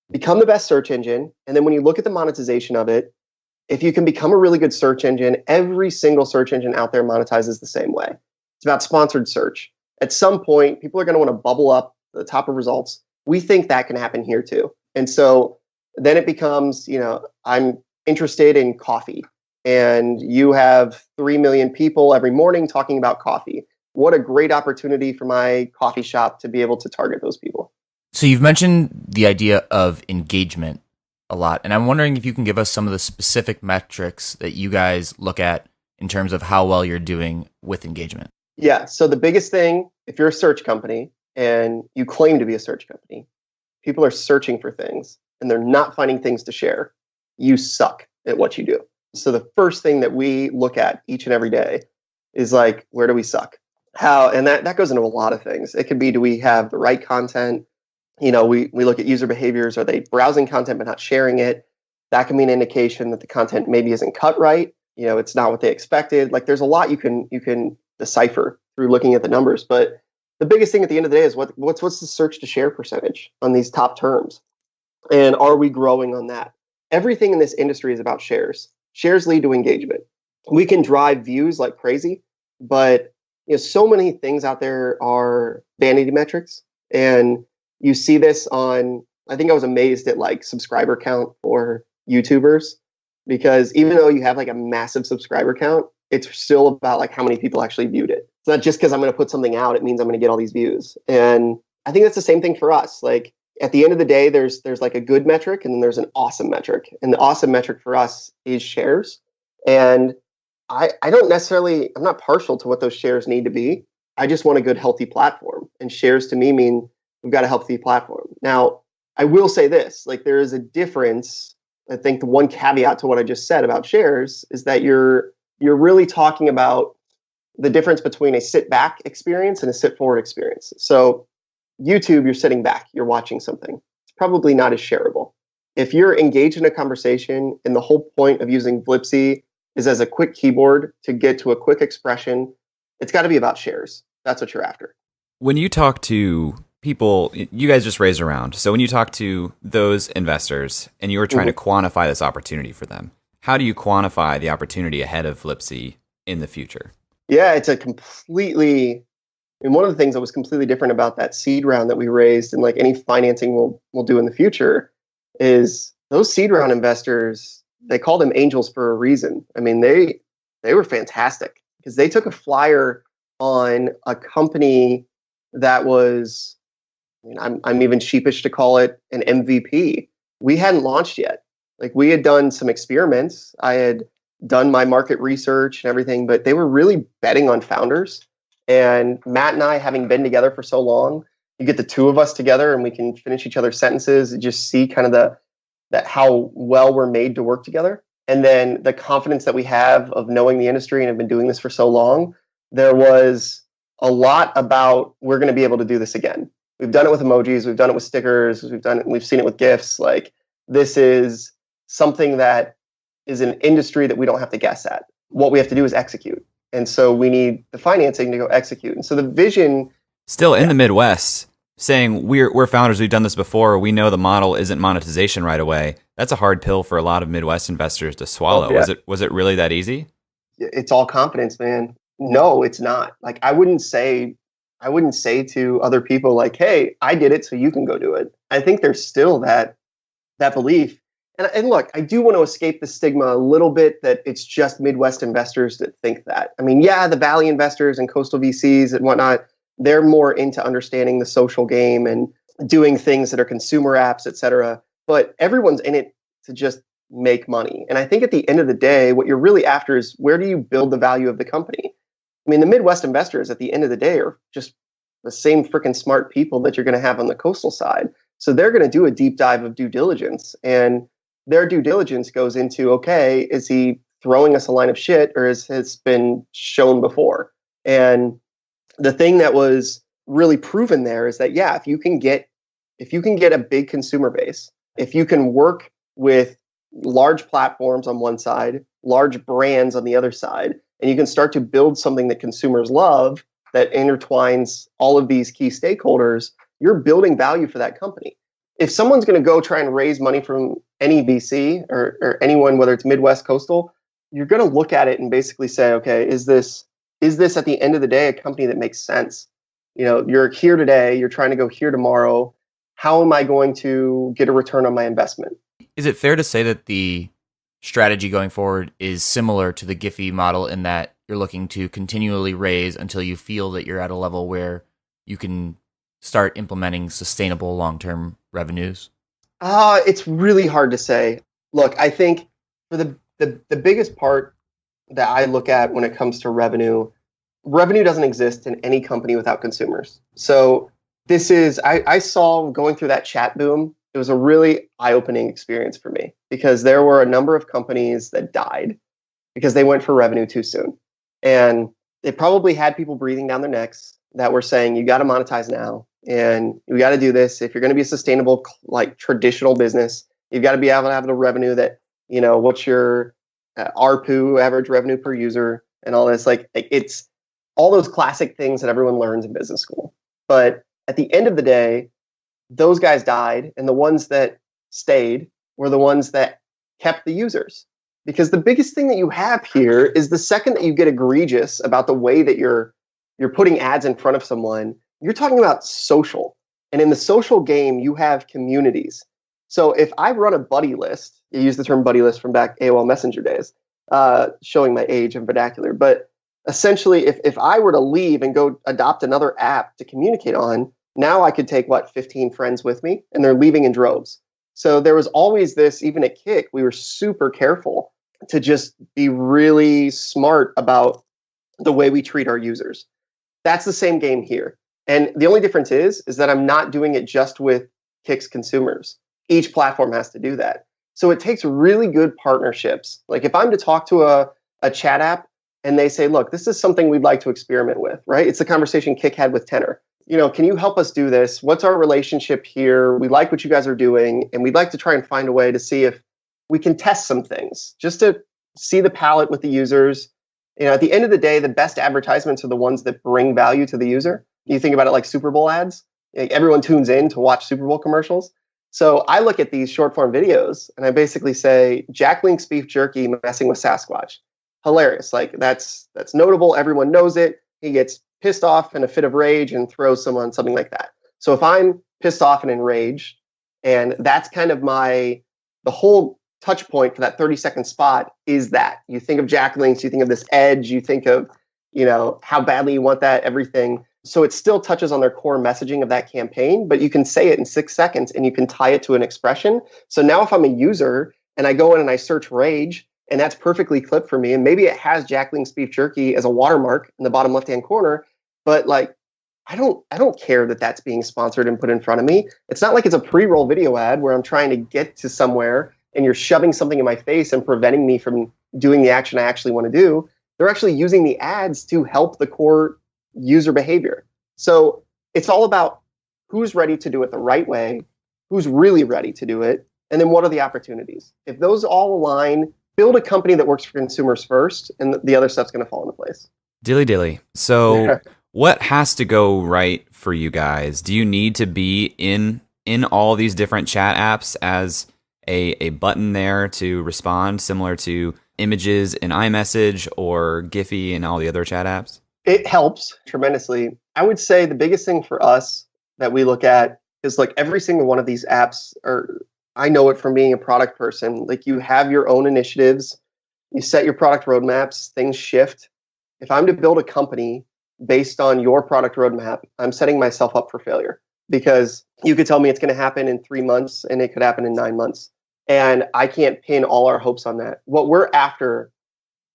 become the best search engine. And then when you look at the monetization of it, if you can become a really good search engine, every single search engine out there monetizes the same way. It's about sponsored search. At some point, people are going to want to bubble up the top of results. We think that can happen here too. And so then it becomes, I'm interested in coffee, and you have 3 million people every morning talking about coffee. What a great opportunity for my coffee shop to be able to target those people. So you've mentioned the idea of engagement a lot, and I'm wondering if you can give us some of the specific metrics that you guys look at in terms of how well you're doing with engagement. Yeah. So the biggest thing, if you're a search company and you claim to be a search company, people are searching for things and they're not finding things to share. You suck at what you do. So the first thing that we look at each and every day is like, where do we suck? How, and that goes into a lot of things. It could be, do we have the right content? We look at user behaviors. Are they browsing content but not sharing it? That can be an indication that the content maybe isn't cut right. It's not what they expected. Like there's a lot you can decipher through looking at the numbers. But the biggest thing at the end of the day is what's the search to share percentage on these top terms? And are we growing on that? Everything in this industry is about shares. Shares lead to engagement. We can drive views like crazy, but so many things out there are vanity metrics. And you see this on, I think I was amazed at like subscriber count for YouTubers, because even though you have like a massive subscriber count, it's still about like how many people actually viewed it. It's not just because I'm going to put something out, it means I'm going to get all these views. And I think that's the same thing for us. Like at the end of the day, there's like a good metric and then there's an awesome metric. And the awesome metric for us is shares. And I'm not partial to what those shares need to be. I just want a good, healthy platform. And shares to me mean we've got a healthy platform. Now, I will say this, like there is a difference. I think the one caveat to what I just said about shares is that you're really talking about the difference between a sit back experience and a sit forward experience. So YouTube, you're sitting back, you're watching something. It's probably not as shareable. If you're engaged in a conversation and the whole point of using Vlipsy is as a quick keyboard to get to a quick expression, it's got to be about shares. That's what you're after. When you talk to people, you guys just raised around. So when you talk to those investors and you were trying to quantify this opportunity for them, how do you quantify the opportunity ahead of Vlipsy in the future? Yeah, it's one of the things that was completely different about that seed round that we raised and like any financing we'll do in the future is those seed round investors, they call them angels for a reason. I mean, they were fantastic because they took a flyer on a company that was, I'm even sheepish to call it an MVP. We hadn't launched yet. Like we had done some experiments. I had done my market research and everything, but they were really betting on founders. And Matt and I, having been together for so long, you get the two of us together and we can finish each other's sentences and just see kind of that how well we're made to work together. And then the confidence that we have of knowing the industry and have been doing this for so long, there was a lot about we're going to be able to do this again. We've done it with emojis, we've done it with stickers, we've seen it with gifs. Like this is something that is an industry that we don't have to guess at. What we have to do is execute. And so we need the financing to go execute. And so the vision... Still in the Midwest, saying we're founders, we've done this before, we know the model isn't monetization right away. That's a hard pill for a lot of Midwest investors to swallow. Oh, yeah. Was it really that easy? It's all confidence, man. No, it's not. Like I wouldn't say to other people like, hey, I did it, so you can go do it. I think there's still that belief. And look, I do want to escape the stigma a little bit that it's just Midwest investors that think that. I mean, yeah, the Valley investors and coastal VCs and whatnot, they're more into understanding the social game and doing things that are consumer apps, et cetera. But everyone's in it to just make money. And I think at the end of the day, what you're really after is where do you build the value of the company? I mean, the Midwest investors at the end of the day are just the same freaking smart people that you're going to have on the coastal side. So they're going to do a deep dive of due diligence. And their due diligence goes into, okay, is he throwing us a line of shit or has it been shown before? And the thing that was really proven there is that, yeah, if you can get a big consumer base, if you can work with large platforms on one side, large brands on the other side, and you can start to build something that consumers love that intertwines all of these key stakeholders, you're building value for that company. If someone's going to go try and raise money from any VC or anyone, whether it's Midwest, coastal, you're going to look at it and basically say, okay, is this at the end of the day a company that makes sense? You know, you're here today, you're trying to go here tomorrow. How am I going to get a return on my investment? Is it fair to say that the strategy going forward is similar to the Giphy model in that you're looking to continually raise until you feel that you're at a level where you can start implementing sustainable long-term revenues? It's really hard to say. Look, I think for the biggest part that I look at when it comes to revenue doesn't exist in any company without consumers. So this is, I saw going through that chat boom, it was a really eye-opening experience for me because there were a number of companies that died because they went for revenue too soon. And they probably had people breathing down their necks that were saying, you got to monetize now. And you got to do this. If you're going to be a sustainable, like traditional business, you've got to be able to have the revenue that, you know, what's your ARPU, average revenue per user, and all this. Like it's all those classic things that everyone learns in business school. But at the end of the day, those guys died, and the ones that stayed were the ones that kept the users. Because the biggest thing that you have here is the second that you get egregious about the way that you're putting ads in front of someone, you're talking about social. And in the social game, you have communities. So if I run a buddy list, you use the term buddy list from back AOL Messenger days, showing my age and vernacular. But essentially, if I were to leave and go adopt another app to communicate on, now I could take, 15 friends with me, and they're leaving in droves. So there was always this, even at Kick, we were super careful to just be really smart about the way we treat our users. That's the same game here. And the only difference is that I'm not doing it just with Kick's consumers. Each platform has to do that. So it takes really good partnerships. Like if I'm to talk to a chat app and they say, look, this is something we'd like to experiment with, right? It's the conversation Kick had with Tenor. You know, can you help us do this? What's our relationship here? We like what you guys are doing, and we'd like to try and find a way to see if we can test some things, just to see the palette with the users. You know, at the end of the day, the best advertisements are the ones that bring value to the user. You think about it like Super Bowl ads. Like everyone tunes in to watch Super Bowl commercials. So I look at these short form videos and I basically say, Jack Link's beef jerky messing with Sasquatch. Hilarious. Like that's notable. Everyone knows it. He gets pissed off in a fit of rage and throws someone, something like that. So if I'm pissed off and enraged, and that's kind of the whole touch point for that 30-second spot is that. You think of Jack Links, you think of this edge, you think of, you know, how badly you want that, everything. So it still touches on their core messaging of that campaign, but you can say it in 6 seconds and you can tie it to an expression. So now if I'm a user and I go in and I search rage, and that's perfectly clipped for me, and maybe it has Jack Link's beef jerky as a watermark in the bottom left-hand corner, but like, I don't care that that's being sponsored and put in front of me. It's not like it's a pre-roll video ad where I'm trying to get to somewhere and you're shoving something in my face and preventing me from doing the action I actually want to do. They're actually using the ads to help the core user behavior. So it's all about who's ready to do it the right way, who's really ready to do it, and then what are the opportunities. If those all align, build a company that works for consumers first, and the other stuff's going to fall into place. Dilly. So what has to go right for you guys? Do you need to be in all these different chat apps as a button there to respond, similar to images in iMessage or Giphy and all the other chat apps? It helps tremendously. I would say the biggest thing for us that we look at is like every single one of these apps are I know it from being a product person. Like you have your own initiatives, you set your product roadmaps, things shift. If I'm to build a company based on your product roadmap, I'm setting myself up for failure because you could tell me it's going to happen in 3 months and it could happen in 9 months. And I can't pin all our hopes on that. What we're after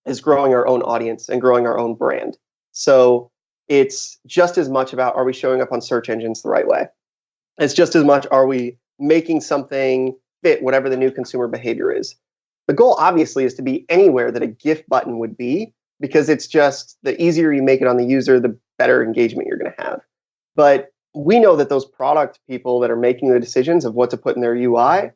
is growing our own audience and growing our own brand. So it's just as much about, are we showing up on search engines the right way? It's just as much, are we making something fit whatever the new consumer behavior is? The goal obviously is to be anywhere that a gift button would be, because it's just the easier you make it on the user, the better engagement you're going to have. But we know that those product people that are making the decisions of what to put in their UI,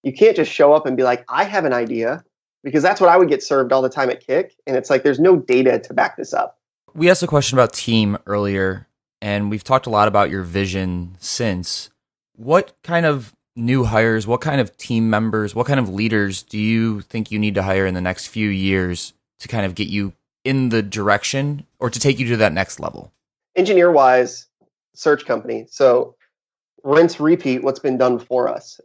you can't just show up and be like, I have an idea, because that's what I would get served all the time at Kick. And it's like, there's no data to back this up. We asked a question about team earlier, and we've talked a lot about your vision since. What kind of new hires, what kind of team members, what kind of leaders do you think you need to hire in the next few years to kind of get you in the direction or to take you to that next level? Engineer-wise, search company. So rinse, repeat what's been done before us.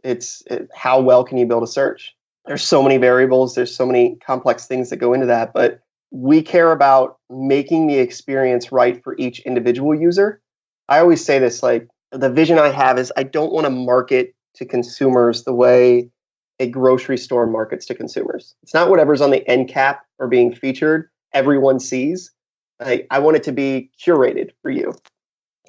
How well can you build a search? There's so many variables. There's so many complex things that go into that. But we care about making the experience right for each individual user. I always say this, like, the vision I have is I don't want to market to consumers the way a grocery store markets to consumers. It's not whatever's on the end cap or being featured everyone sees. I want it to be curated for you.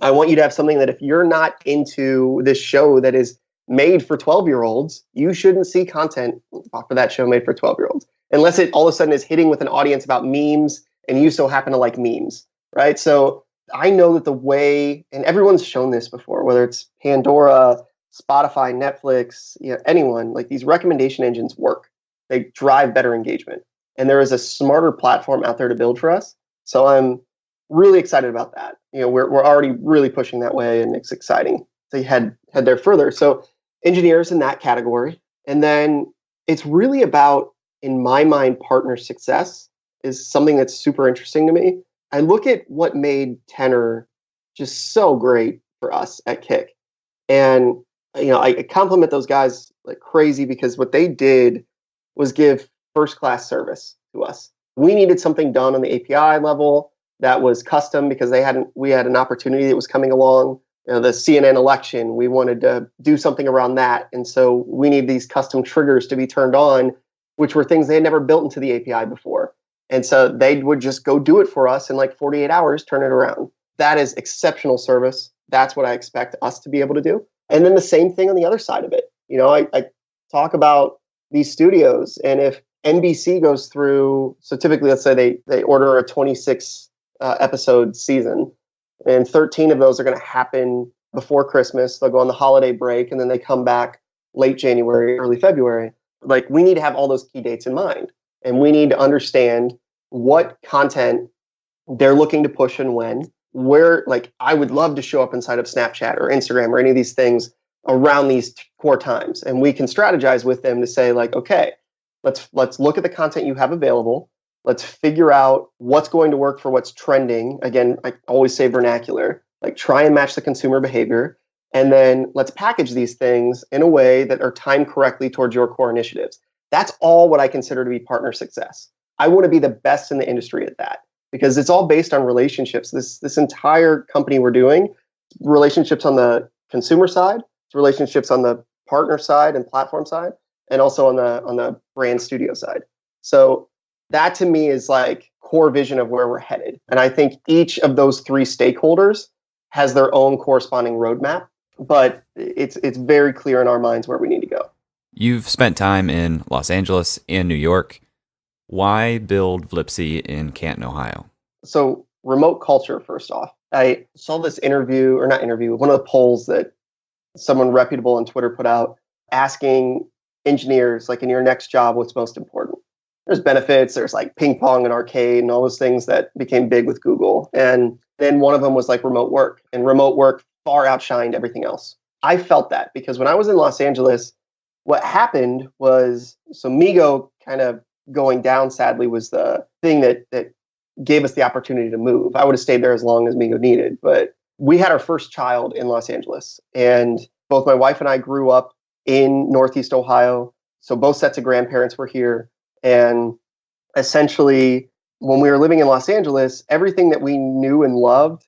I want you to have something that if you're not into this show that is made for 12-year-olds, you shouldn't see content for that show made for 12-year-olds. Unless it all of a sudden is hitting with an audience about memes and you so happen to like memes, right? So I know that the way, and everyone's shown this before, whether it's Pandora, Spotify, Netflix, anyone, like these recommendation engines work. They drive better engagement. And there is a smarter platform out there to build for us. So I'm really excited about that. We're already really pushing that way, and it's exciting to head there further. So engineers in that category. And then it's really about, in my mind, partner success is something that's super interesting to me. I look at what made Tenor just so great for us at Kick. And I compliment those guys like crazy, because what they did was give first-class service to us. We needed something done on the API level that was custom because we had an opportunity that was coming along. The CNN election, we wanted to do something around that. And so we need these custom triggers to be turned on, which were things they had never built into the API before. And so they would just go do it for us in like 48 hours, turn it around. That is exceptional service. That's what I expect us to be able to do. And then the same thing on the other side of it. I talk about these studios, and if NBC goes through, so typically let's say they order a 26 episode season, and 13 of those are going to happen before Christmas. They'll go on the holiday break, and then they come back late January, early February. Like, we need to have all those key dates in mind, and we need to understand what content they're looking to push and when. Where, like, I would love to show up inside of Snapchat or Instagram or any of these things around these core times, and we can strategize with them to say, like, okay, let's look at the content you have available. Let's figure out what's going to work for what's trending. Again, I always say vernacular, like try and match the consumer behavior. And then let's package these things in a way that are timed correctly towards your core initiatives. That's all what I consider to be partner success. I want to be the best in the industry at that, because it's all based on relationships. This entire company we're doing, relationships on the consumer side, it's relationships on the partner side and platform side, and also on the brand studio side. So that to me is like core vision of where we're headed. And I think each of those three stakeholders has their own corresponding roadmap, but it's very clear in our minds where we need to go. You've spent time in Los Angeles and New York. Why build Vlipsy in Canton, Ohio? So remote culture, first off. I saw this one of the polls that someone reputable on Twitter put out, asking engineers, like, in your next job, what's most important? There's benefits, there's like ping pong and arcade and all those things that became big with Google. And then one of them was like remote work, and remote work far outshined everything else. I felt that because when I was in Los Angeles, what happened was, so Migo kind of going down, sadly, was the thing that gave us the opportunity to move. I would have stayed there as long as Migo needed, but we had our first child in Los Angeles, and both my wife and I grew up in Northeast Ohio. So both sets of grandparents were here. And essentially, when we were living in Los Angeles, everything that we knew and loved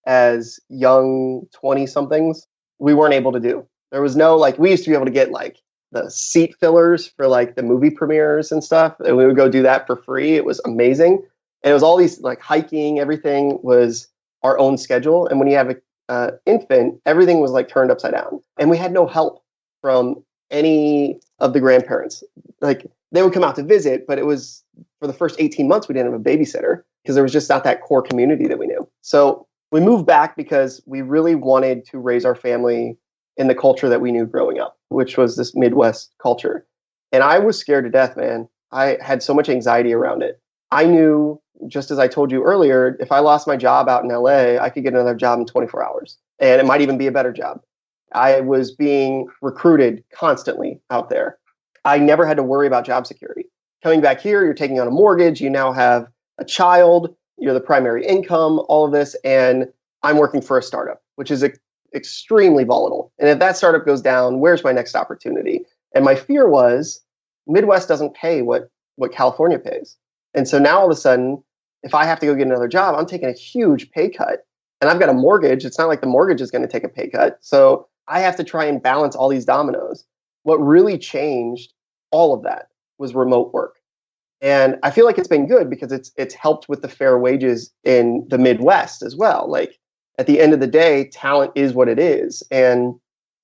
as young 20-somethings, we weren't able to do. There was no, like, we used to be able to get like the seat fillers for like the movie premieres and stuff. And we would go do that for free. It was amazing. And it was all these like hiking, everything was our own schedule. And when you have an infant, everything was like turned upside down. And we had no help from any of the grandparents. Like they would come out to visit, but it was for the first 18 months, we didn't have a babysitter because there was just not that core community that we knew. So we moved back because we really wanted to raise our family in the culture that we knew growing up, which was this Midwest culture. And I was scared to death, man. I had so much anxiety around it. I knew, just as I told you earlier, if I lost my job out in LA, I could get another job in 24 hours. And it might even be a better job. I was being recruited constantly out there. I never had to worry about job security. Coming back here, you're taking on a mortgage. You now have a child. You're the primary income, all of this. And I'm working for a startup, which is extremely volatile. And if that startup goes down, where's my next opportunity? And my fear was Midwest doesn't pay what California pays. And so now all of a sudden, if I have to go get another job, I'm taking a huge pay cut. And I've got a mortgage. It's not like the mortgage is going to take a pay cut. So I have to try and balance all these dominoes. What really changed all of that was remote work. And I feel like it's been good because it's helped with the fair wages in the Midwest as well. Like at the end of the day, talent is what it is. And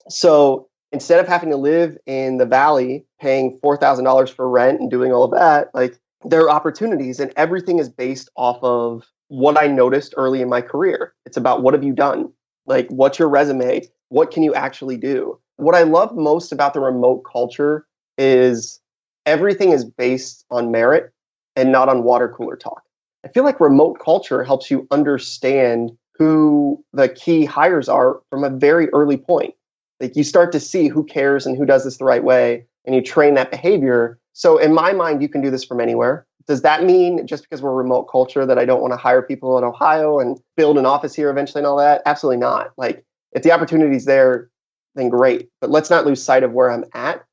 so instead of having to live in the valley, paying $4,000 for rent and doing all of that, like there are opportunities, and everything is based off of what I noticed early in my career. It's about what have you done? Like, what's your resume? What can you actually do? What I love most about the remote culture is everything is based on merit and not on water cooler talk. I feel like remote culture helps you understand who the key hires are from a very early point. Like you start to see who cares and who does this the right way, and you train that behavior. So in my mind, you can do this from anywhere. Does that mean just because we're a remote culture that I don't want to hire people in Ohio and build an office here eventually and all that? Absolutely not. Like if the opportunity's there, then great. But let's not lose sight of where I'm at.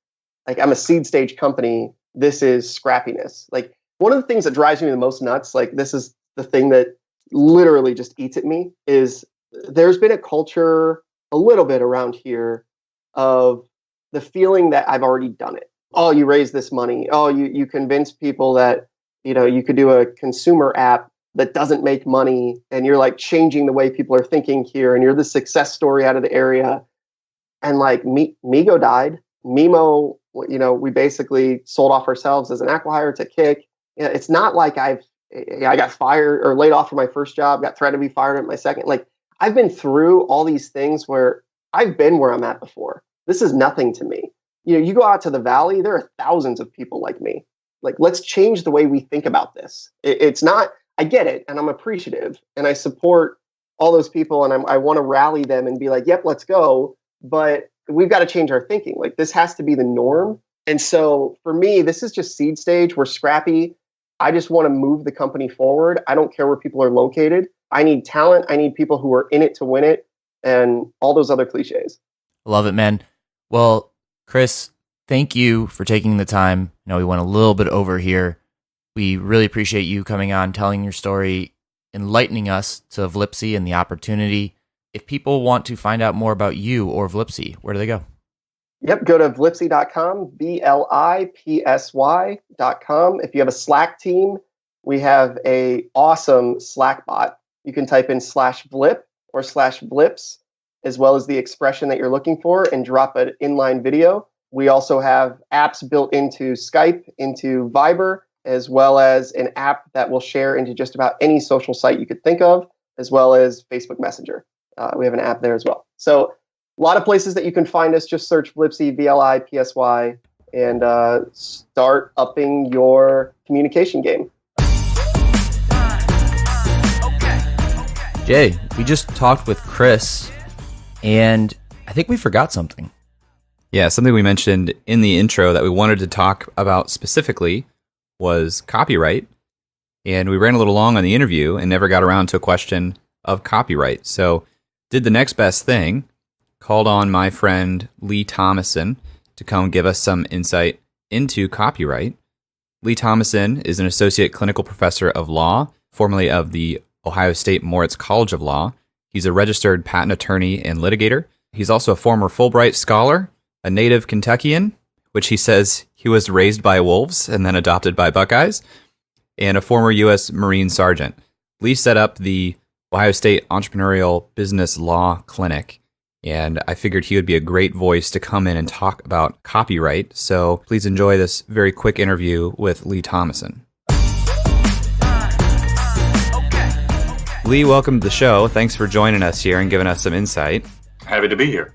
Like I'm a seed stage company. This is scrappiness. Like one of the things that drives me the most nuts, like this is the thing that literally just eats at me, is there's been a culture a little bit around here of the feeling that I've already done it. Oh, you raise this money. Oh, you convince people that, you know, you could do a consumer app that doesn't make money, and you're like changing the way people are thinking here, and you're the success story out of the area. And like Migo died. Mimo, you know, we basically sold off ourselves as an acqui-hire to Kick. You know, it's not like I got fired or laid off from my first job, got threatened to be fired at my second. Like I've been through all these things where I've been where I'm at before. This is nothing to me. You know, you go out to the valley, there are thousands of people like me. Like, let's change the way we think about this. It's not, I get it, and I'm appreciative, and I support all those people, and I want to rally them and be like, yep, let's go. But we've got to change our thinking. Like, this has to be the norm. And so for me, this is just seed stage. We're scrappy. I just want to move the company forward. I don't care where people are located. I need talent. I need people who are in it to win it, and all those other cliches. Love it, man. Well, Chris, thank you for taking the time. I know we went a little bit over here. We really appreciate you coming on, telling your story, enlightening us to Vlipsy and the opportunity. If people want to find out more about you or Vlipsy, where do they go? Yep, go to vlipsy.com, Vlipsy.com. If you have a Slack team, we have a awesome Slack bot. You can type in /Vlip or /Vlips, as well as the expression that you're looking for, and drop an inline video. We also have apps built into Skype, into Viber, as well as an app that will share into just about any social site you could think of, as well as Facebook Messenger. We have an app there as well. So a lot of places that you can find us. Just search Vlipsy, Vlipsy, and start upping your communication game. Jay, we just talked with Chris, and I think we forgot something. Yeah, something we mentioned in the intro that we wanted to talk about specifically was copyright. And we ran a little long on the interview and never got around to a question of copyright. So did the next best thing, called on my friend Lee Thomason to come give us some insight into copyright. Lee Thomason is an associate clinical professor of law, formerly of the Ohio State Moritz College of Law. He's a registered patent attorney and litigator. He's also a former Fulbright scholar, a native Kentuckian, which he says he was raised by wolves and then adopted by Buckeyes, and a former U.S. Marine sergeant. Lee set up the Ohio State Entrepreneurial Business Law Clinic, and I figured he would be a great voice to come in and talk about copyright. So please enjoy this very quick interview with Lee Thomason. Lee, welcome to the show. Thanks for joining us here and giving us some insight. Happy to be here.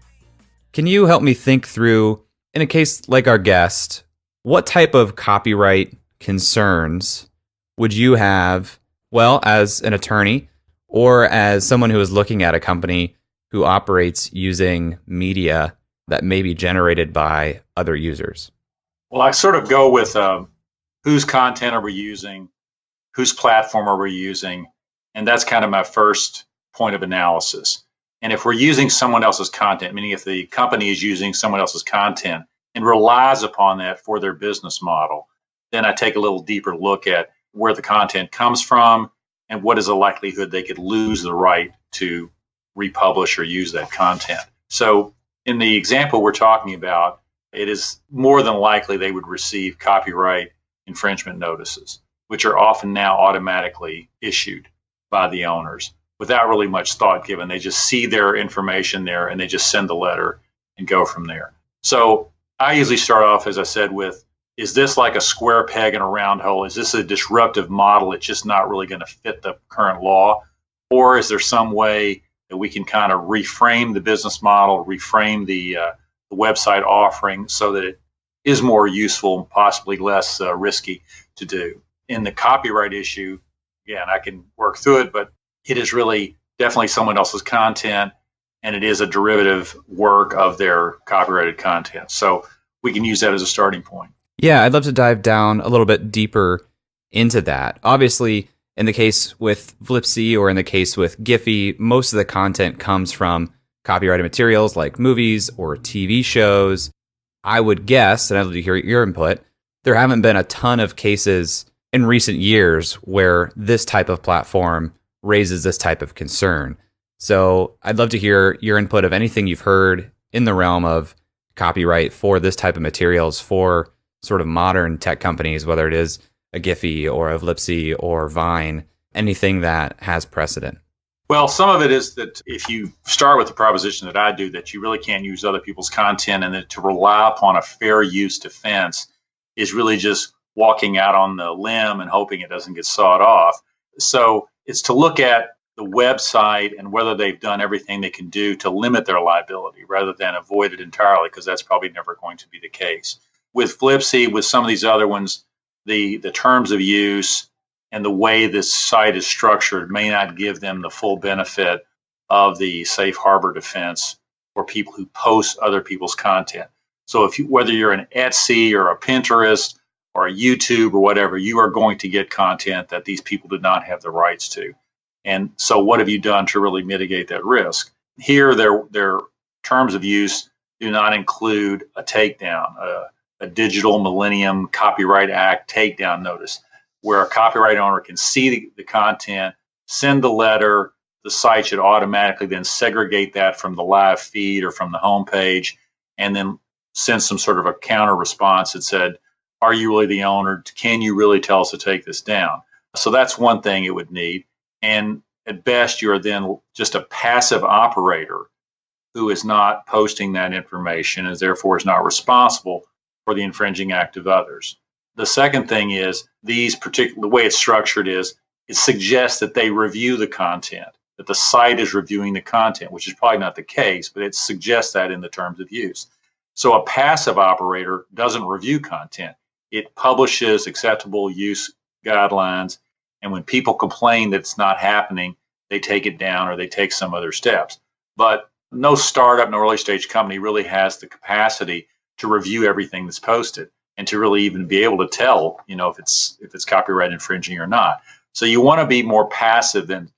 Can you help me think through, in a case like our guest, what type of copyright concerns would you have, well, as an attorney or as someone who is looking at a company who operates using media that may be generated by other users? Well, I sort of go with whose content are we using, whose platform are we using, and that's kind of my first point of analysis. And if we're using someone else's content, meaning if the company is using someone else's content and relies upon that for their business model, then I take a little deeper look at where the content comes from and what is the likelihood they could lose the right to republish or use that content. So in the example we're talking about, it is more than likely they would receive copyright infringement notices, which are often now automatically issued by the owners without really much thought given. They just see their information there and they just send the letter and go from there. So I usually start off, as I said, with, is this like a square peg in a round hole? Is this a disruptive model? It's just not really going to fit the current law? Or is there some way that we can kind of reframe the business model, reframe the website offering so that it is more useful and possibly less risky to do? In the copyright issue, again, I can work through it, but it is really definitely someone else's content, and it is a derivative work of their copyrighted content. So we can use that as a starting point. Yeah, I'd love to dive down a little bit deeper into that. Obviously, in the case with Vlipsy or in the case with Giphy, most of the content comes from copyrighted materials like movies or TV shows. I would guess, and I'd love to hear your input, there haven't been a ton of cases in recent years where this type of platform raises this type of concern. So I'd love to hear your input of anything you've heard in the realm of copyright for this type of materials for sort of modern tech companies, whether it is a Giphy or a Vlipsy or Vine, anything that has precedent. Well, some of it is that if you start with the proposition that I do, that you really can't use other people's content and that to rely upon a fair use defense is really just walking out on the limb and hoping it doesn't get sawed off. So it's to look at the website and whether they've done everything they can do to limit their liability rather than avoid it entirely, because that's probably never going to be the case. With Vlipsy, with some of these other ones, the terms of use and the way this site is structured may not give them the full benefit of the safe harbor defense for people who post other people's content. So whether you're an Etsy or a Pinterest or a YouTube or whatever, you are going to get content that these people did not have the rights to. And so what have you done to really mitigate that risk? Here, their terms of use do not include a takedown, a Digital Millennium Copyright Act takedown notice, where a copyright owner can see the content, send the letter, the site should automatically then segregate that from the live feed or from the homepage, and then send some sort of a counter response that said, are you really the owner? Can you really tell us to take this down? So that's one thing it would need. And at best, you're then just a passive operator who is not posting that information and therefore is not responsible for the infringing act of others. The second thing is the way it's structured is it suggests that they review the content, that the site is reviewing the content, which is probably not the case, but it suggests that in the terms of use. So a passive operator doesn't review content. It publishes acceptable use guidelines, and when people complain that it's not happening, they take it down or they take some other steps. But no startup, no early stage company really has the capacity to review everything that's posted and to really even be able to tell, if it's copyright infringing or not. So you want to be more passive than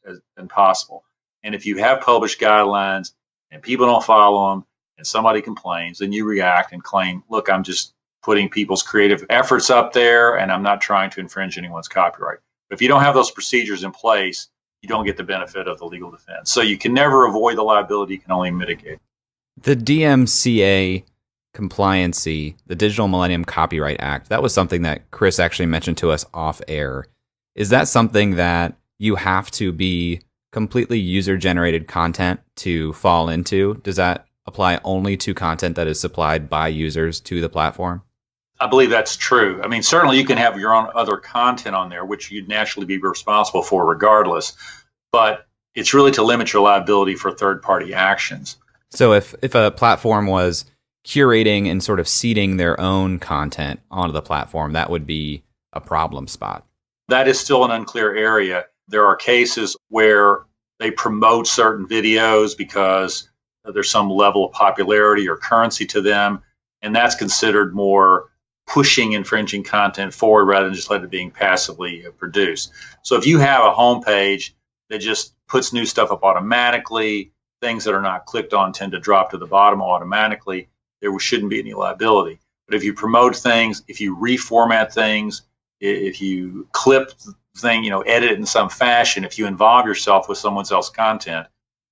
possible. And if you have published guidelines and people don't follow them, and somebody complains, then you react and claim, look, I'm just putting people's creative efforts up there and I'm not trying to infringe anyone's copyright. But if you don't have those procedures in place, you don't get the benefit of the legal defense. So you can never avoid the liability, you can only mitigate. The DMCA compliancy, the Digital Millennium Copyright Act, that was something that Chris actually mentioned to us off air. Is that something that you have to be completely user-generated content to fall into? Does that apply only to content that is supplied by users to the platform? I believe that's true. I mean, certainly you can have your own other content on there, which you'd naturally be responsible for regardless, but it's really to limit your liability for third-party actions. So if a platform was curating and sort of seeding their own content onto the platform, that would be a problem spot. That is still an unclear area. There are cases where they promote certain videos because there's some level of popularity or currency to them, and that's considered more pushing infringing content forward rather than just letting it being passively produced. So if you have a homepage that just puts new stuff up automatically, things that are not clicked on tend to drop to the bottom automatically, there shouldn't be any liability. But if you promote things, if you reformat things, if you clip thing, edit it in some fashion, if you involve yourself with someone else's content,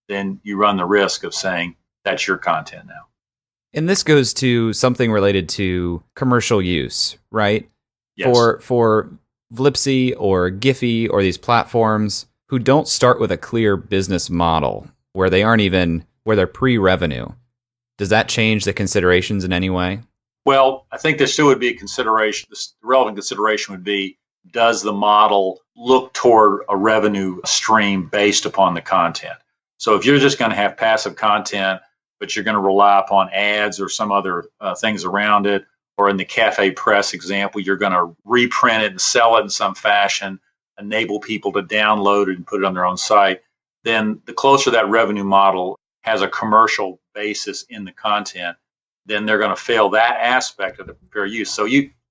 then you run the risk of saying that's your content now. And this goes to something related to commercial use, right? Yes. For Vlipsy or Giphy or these platforms who don't start with a clear business model, where they're pre-revenue, does that change the considerations in any way? Well, I think there still would be a consideration. The relevant consideration would be, does the model look toward a revenue stream based upon the content? So if you're just going to have passive content, but you're going to rely upon ads or some other things around it, or in the Cafe Press example, you're going to reprint it and sell it in some fashion, enable people to download it and put it on their own site, then the closer that revenue model has a commercial basis in the content, then they're going to fail that aspect of the fair use. So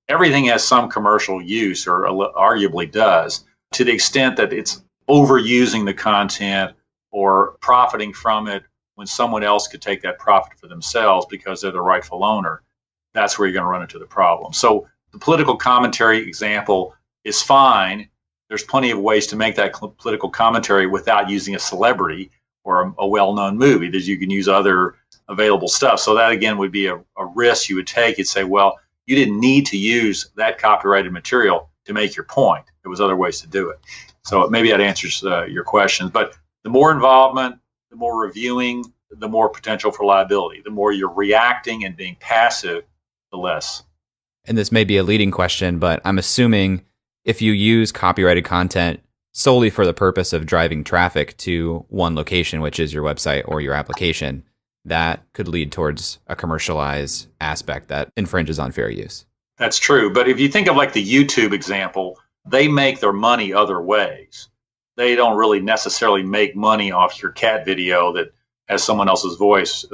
everything has some commercial use, or arguably does, to the extent that it's overusing the content or profiting from it when someone else could take that profit for themselves because they're the rightful owner. That's where you're going to run into the problem. So the political commentary example is fine. There's plenty of ways to make that political commentary without using a celebrity or a well-known movie. That you can use other available stuff. So that, again, would be a risk you would take. You'd say, well, you didn't need to use that copyrighted material to make your point. There was other ways to do it. So maybe that answers your questions. But the more involvement, the more reviewing, the more potential for liability. The more you're reacting and being passive, the less. And this may be a leading question, but I'm assuming if you use copyrighted content solely for the purpose of driving traffic to one location, which is your website or your application, that could lead towards a commercialized aspect that infringes on fair use. That's true. But if you think of like the YouTube example, they make their money other ways. They don't really necessarily make money off your cat video that has someone else's voice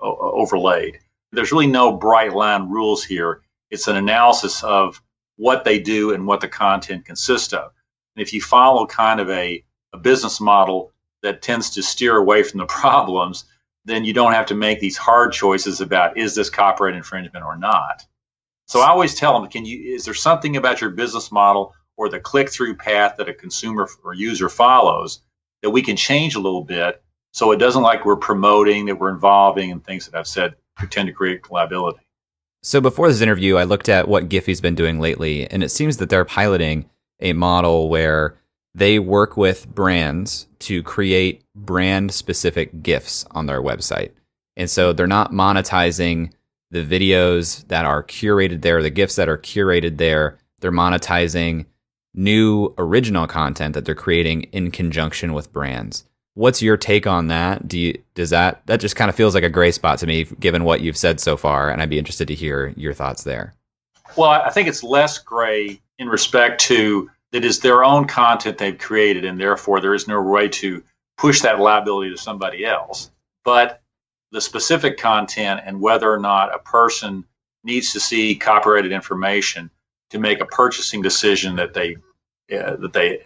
overlaid. There's really no bright line rules here. It's an analysis of what they do and what the content consists of. And if you follow kind of a business model that tends to steer away from the problems, then you don't have to make these hard choices about, is this copyright infringement or not? So I always tell them, is there something about your business model or the click-through path that a consumer or user follows that we can change a little bit so it doesn't like we're promoting, that we're involving, and things that I've said tend to create liability. So before this interview, I looked at what Giphy's been doing lately, and it seems that they're piloting a model where they work with brands to create brand-specific gifs on their website. And so they're not monetizing the videos that are curated there, the gifs that are curated there. They're monetizing new original content that they're creating in conjunction with brands. What's your take on that? That just kind of feels like a gray spot to me, given what you've said so far, and I'd be interested to hear your thoughts there. Well, I think it's less gray in respect to it is their own content they've created, and therefore there is no way to push that liability to somebody else. But the specific content and whether or not a person needs to see copyrighted information to make a purchasing decision that they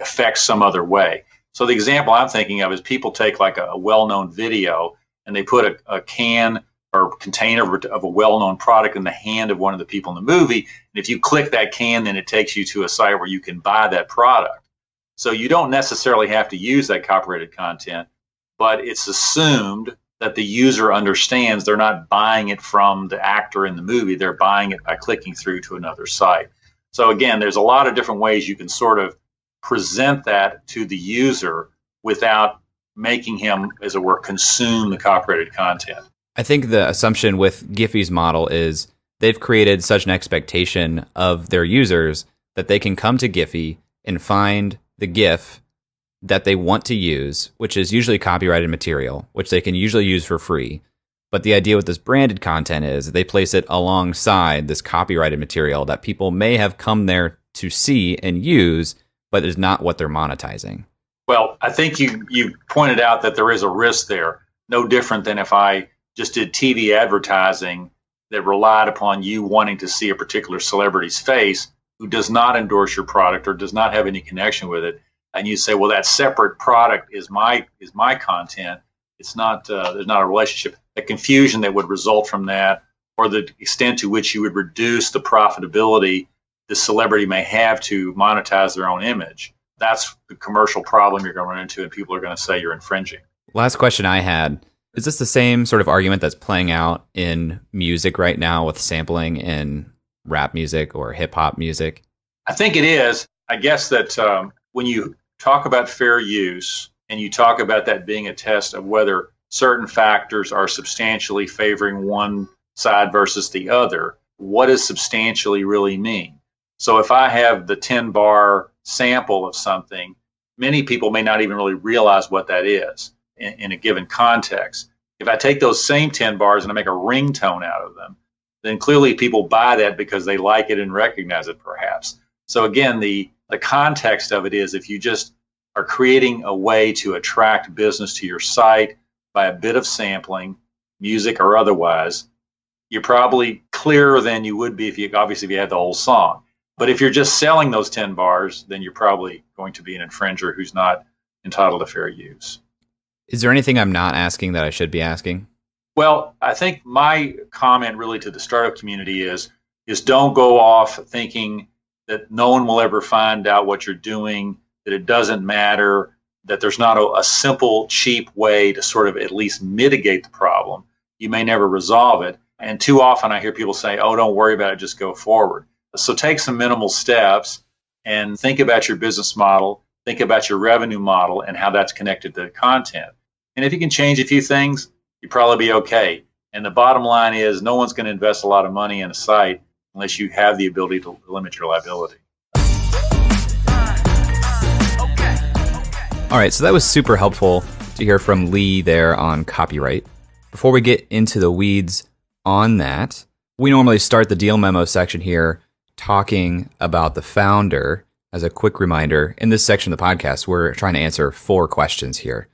affect some other way. So the example I'm thinking of is people take like a well-known video and they put a can or container of a well-known product in the hand of one of the people in the movie. And if you click that can, then it takes you to a site where you can buy that product. So you don't necessarily have to use that copyrighted content, but it's assumed that the user understands they're not buying it from the actor in the movie. They're buying it by clicking through to another site. So again, there's a lot of different ways you can sort of present that to the user without making him, as it were, consume the copyrighted content. I think the assumption with Giphy's model is they've created such an expectation of their users that they can come to Giphy and find the GIF that they want to use, which is usually copyrighted material, which they can usually use for free. But the idea with this branded content is they place it alongside this copyrighted material that people may have come there to see and use, but is not what they're monetizing. Well, I think you pointed out that there is a risk there, no different than if I just did TV advertising that relied upon you wanting to see a particular celebrity's face who does not endorse your product or does not have any connection with it. And you say, well, that separate product is my content. It's not, there's not a relationship. The confusion that would result from that, or the extent to which you would reduce the profitability the celebrity may have to monetize their own image. That's the commercial problem you're going to run into, and people are going to say you're infringing. Last question I had, is this the same sort of argument that's playing out in music right now with sampling in rap music or hip hop music? I think it is. I guess that when you talk about fair use and you talk about that being a test of whether certain factors are substantially favoring one side versus the other, what does substantially really mean? So if I have the 10-bar sample of something, many people may not even really realize what that is in a given context. If I take those same 10 bars and I make a ringtone out of them, then clearly people buy that because they like it and recognize it perhaps. So again, the context of it is if you just are creating a way to attract business to your site by a bit of sampling, music or otherwise, you're probably clearer than you would be if you had the whole song. But if you're just selling those 10 bars, then you're probably going to be an infringer who's not entitled to fair use. Is there anything I'm not asking that I should be asking? Well, I think my comment really to the startup community is don't go off thinking that no one will ever find out what you're doing, that it doesn't matter, that there's not a simple, cheap way to sort of at least mitigate the problem. You may never resolve it. And too often I hear people say, oh, don't worry about it, just go forward. So take some minimal steps and think about your business model, think about your revenue model and how that's connected to the content. And if you can change a few things, you'll probably be okay. And the bottom line is no one's going to invest a lot of money in a site unless you have the ability to limit your liability. All right, so that was super helpful to hear from Lee there on copyright. Before we get into the weeds on that, we normally start the deal memo section here talking about the founder. As a quick reminder, in this section of the podcast, we're trying to answer 4 questions here.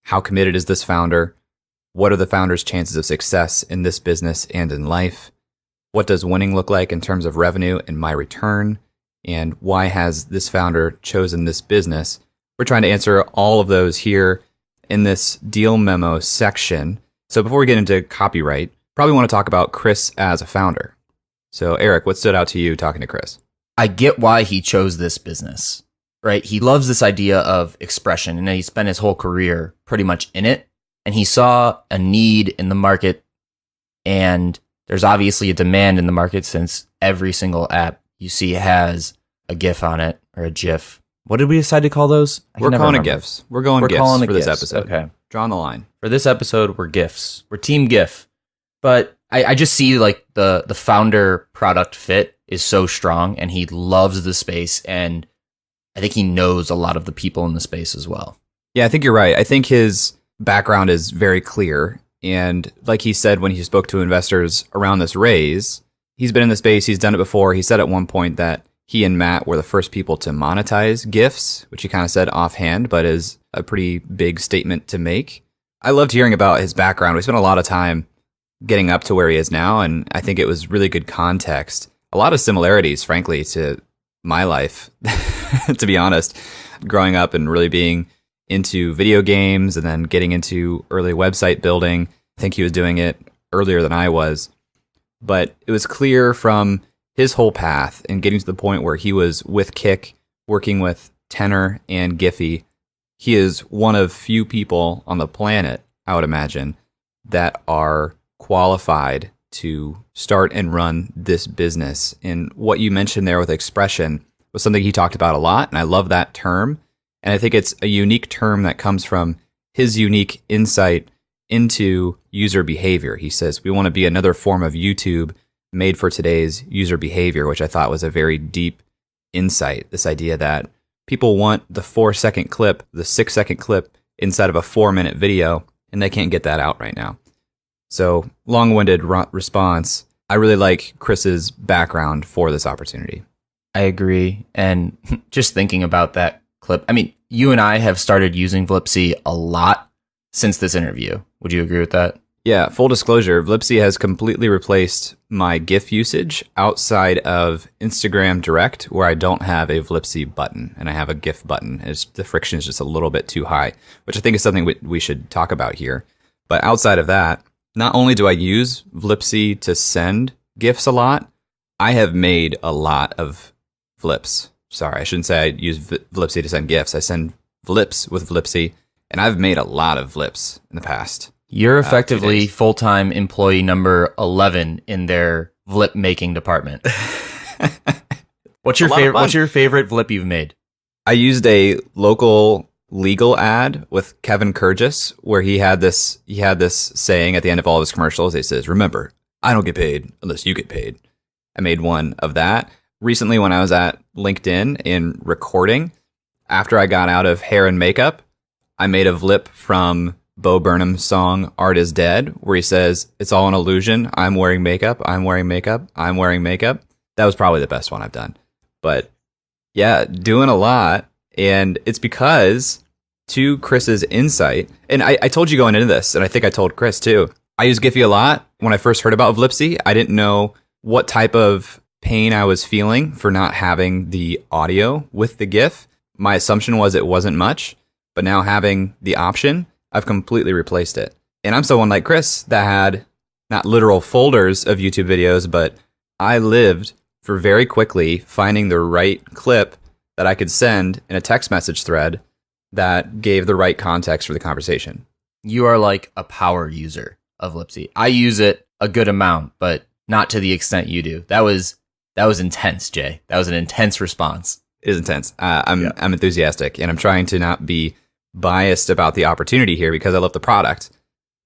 How committed is this founder? What are the founder's chances of success in this business and in life? What does winning look like in terms of revenue and my return? And why has this founder chosen this business? We're trying to answer all of those here in this deal memo section. So before we get into copyright, probably want to talk about Chris as a founder. So Eric, what stood out to you talking to Chris? I get why he chose this business, right? He loves this idea of expression, and he spent his whole career pretty much in it. And he saw a need in the market, and there's obviously a demand in the market since every single app you see has a GIF on it or a GIF. What did we decide to call those? We're calling it GIFs. We're going GIFs for this episode. Okay. Drawing the line. For this episode, we're GIFs. We're Team GIF. But I just see like the founder product fit is so strong, and he loves the space, and I think he knows a lot of the people in the space as well. Yeah, I think you're right. I think his background is very clear. And like he said when he spoke to investors around this raise, he's been in the space, he's done it before. He said at one point that he and Matt were the first people to monetize GIFs, which he kind of said offhand, but is a pretty big statement to make. I loved hearing about his background. We spent a lot of time getting up to where he is now, and I think it was really good context. A lot of similarities, frankly, to my life, to be honest, growing up and really being into video games and then getting into early website building. I think he was doing it earlier than I was, but it was clear from his whole path and getting to the point where he was with Kick, working with Tenor and Giphy. He is one of few people on the planet, I would imagine, that are qualified to start and run this business. And what you mentioned there with expression was something he talked about a lot, and I love that term. And I think it's a unique term that comes from his unique insight into user behavior. He says, we want to be another form of YouTube made for today's user behavior, which I thought was a very deep insight. This idea that people want the 4-second clip, the 6-second clip inside of a 4-minute video, and they can't get that out right now. So, long-winded response. I really like Chris's background for this opportunity. I agree. And just thinking about that clip, I mean, you and I have started using Vlipsy a lot since this interview. Would you agree with that? Yeah, full disclosure, Vlipsy has completely replaced my GIF usage outside of Instagram Direct, where I don't have a Vlipsy button, and I have a GIF button. The friction is just a little bit too high, which I think is something we should talk about here. But outside of that, not only do I use Vlipsy to send GIFs a lot, I have made a lot of Vlips. Sorry, I shouldn't say I use Vlipsy to send GIFs. I send Vlips with Vlipsy, and I've made a lot of Vlips in the past. You're effectively full-time employee number 11 in their Vlip making department. What's your favorite Vlip you've made? I used a local legal ad with Kevin Kurgis where he had this saying at the end of all of his commercials. He says, "Remember, I don't get paid unless you get paid." I made one of that. Recently, when I was at LinkedIn in recording, after I got out of hair and makeup, I made a Vlip from Bo Burnham's song Art is Dead, where he says, "It's all an illusion. I'm wearing makeup. I'm wearing makeup. I'm wearing makeup." That was probably the best one I've done. But yeah, doing a lot. And it's because, to Chris's insight, and I told you going into this, and I think I told Chris too, I use Giphy a lot. When I first heard about Vlipsy, I didn't know what type of pain I was feeling for not having the audio with the GIF. My assumption was it wasn't much, but now having the option, I've completely replaced it. And I'm someone like Chris that had not literal folders of YouTube videos, but I lived for very quickly finding the right clip that I could send in a text message thread that gave the right context for the conversation. You are like a power user of Vlipsy. I use it a good amount, but not to the extent you do. That was intense, Jay. That was an intense response. It is intense. I'm enthusiastic, and I'm trying to not be biased about the opportunity here because I love the product.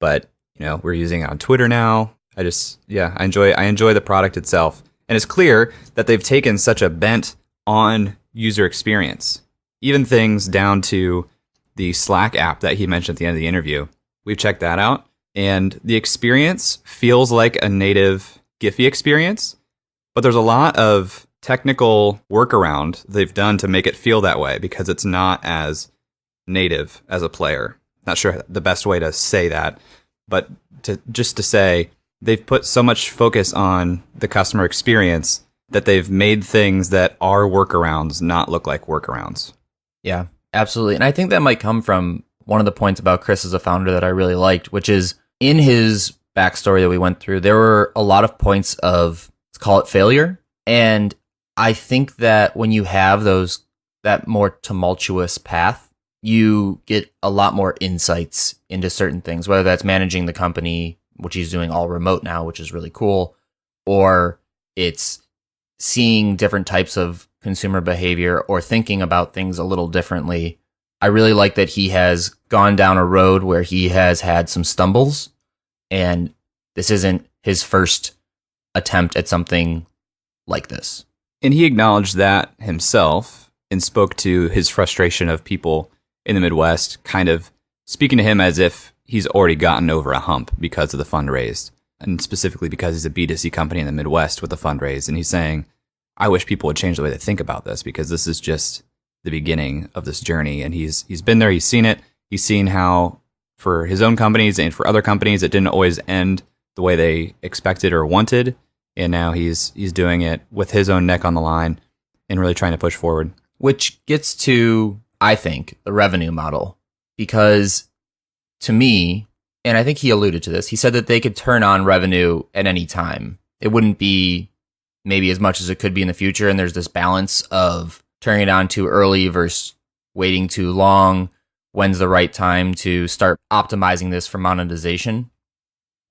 But we're using it on Twitter now. I enjoy the product itself, and it's clear that they've taken such a bent on user experience. Even things down to the Slack app that he mentioned at the end of the interview. We've checked that out, and the experience feels like a native Giphy experience, but there's a lot of technical workaround they've done to make it feel that way because it's not as native as a player. Not sure the best way to say that, but to say they've put so much focus on the customer experience that they've made things that are workarounds not look like workarounds. Yeah, absolutely. And I think that might come from one of the points about Chris as a founder that I really liked, which is in his backstory that we went through, there were a lot of points of, let's call it failure. And I think that when you have that more tumultuous path, you get a lot more insights into certain things, whether that's managing the company, which he's doing all remote now, which is really cool, or it's seeing different types of consumer behavior or thinking about things a little differently. I really like that he has gone down a road where he has had some stumbles, and this isn't his first attempt at something like this. And he acknowledged that himself and spoke to his frustration of people in the Midwest, kind of speaking to him as if he's already gotten over a hump because of the fundraise, and specifically because he's a B2C company in the Midwest with a fundraise. And he's saying, I wish people would change the way they think about this because this is just the beginning of this journey. And he's been there, he's seen it, he's seen how for his own companies and for other companies, it didn't always end the way they expected or wanted. And now he's doing it with his own neck on the line and really trying to push forward. Which gets to, I think, the revenue model. Because to me, and I think he alluded to this. He said that they could turn on revenue at any time. It wouldn't be maybe as much as it could be in the future. And there's this balance of turning it on too early versus waiting too long. When's the right time to start optimizing this for monetization?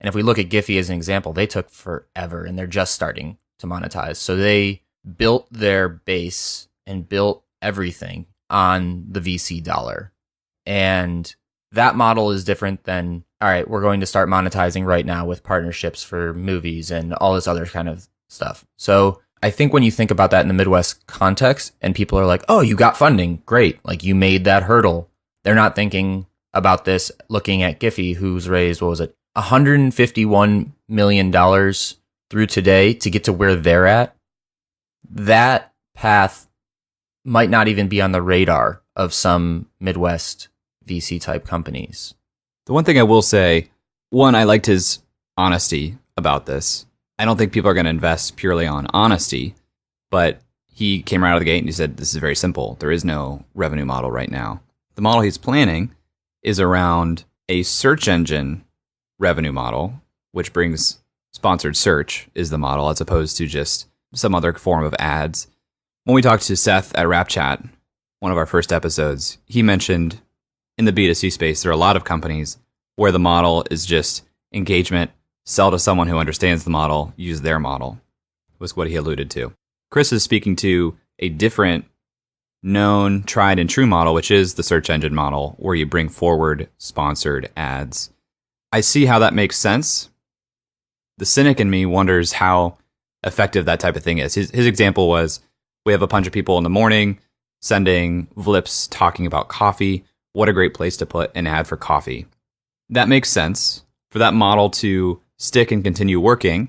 And if we look at Giphy as an example, they took forever and they're just starting to monetize. So they built their base and built everything on the VC dollar. And that model is different than, all right, we're going to start monetizing right now with partnerships for movies and all this other kind of stuff. So I think when you think about that in the Midwest context and people are like, oh, you got funding, great. Like you made that hurdle. They're not thinking about this looking at Giphy, who's raised, what was it, $151 million through today to get to where they're at. That path might not even be on the radar of some Midwest VC type companies. The one thing I will say, one, I liked his honesty about this. I don't think people are going to invest purely on honesty, but he came right out of the gate and he said, this is very simple. There is no revenue model right now. The model he's planning is around a search engine revenue model, which brings sponsored search is the model as opposed to just some other form of ads. When we talked to Seth at Rap Chat, one of our first episodes, he mentioned in the B2C space, there are a lot of companies where the model is just engagement, sell to someone who understands the model, use their model, was what he alluded to. Chris is speaking to a different known, tried and true model, which is the search engine model, where you bring forward sponsored ads. I see how that makes sense. The cynic in me wonders how effective that type of thing is. His example was, we have a bunch of people in the morning sending Vlips talking about coffee. What a great place to put an ad for coffee. That makes sense. For that model to stick and continue working,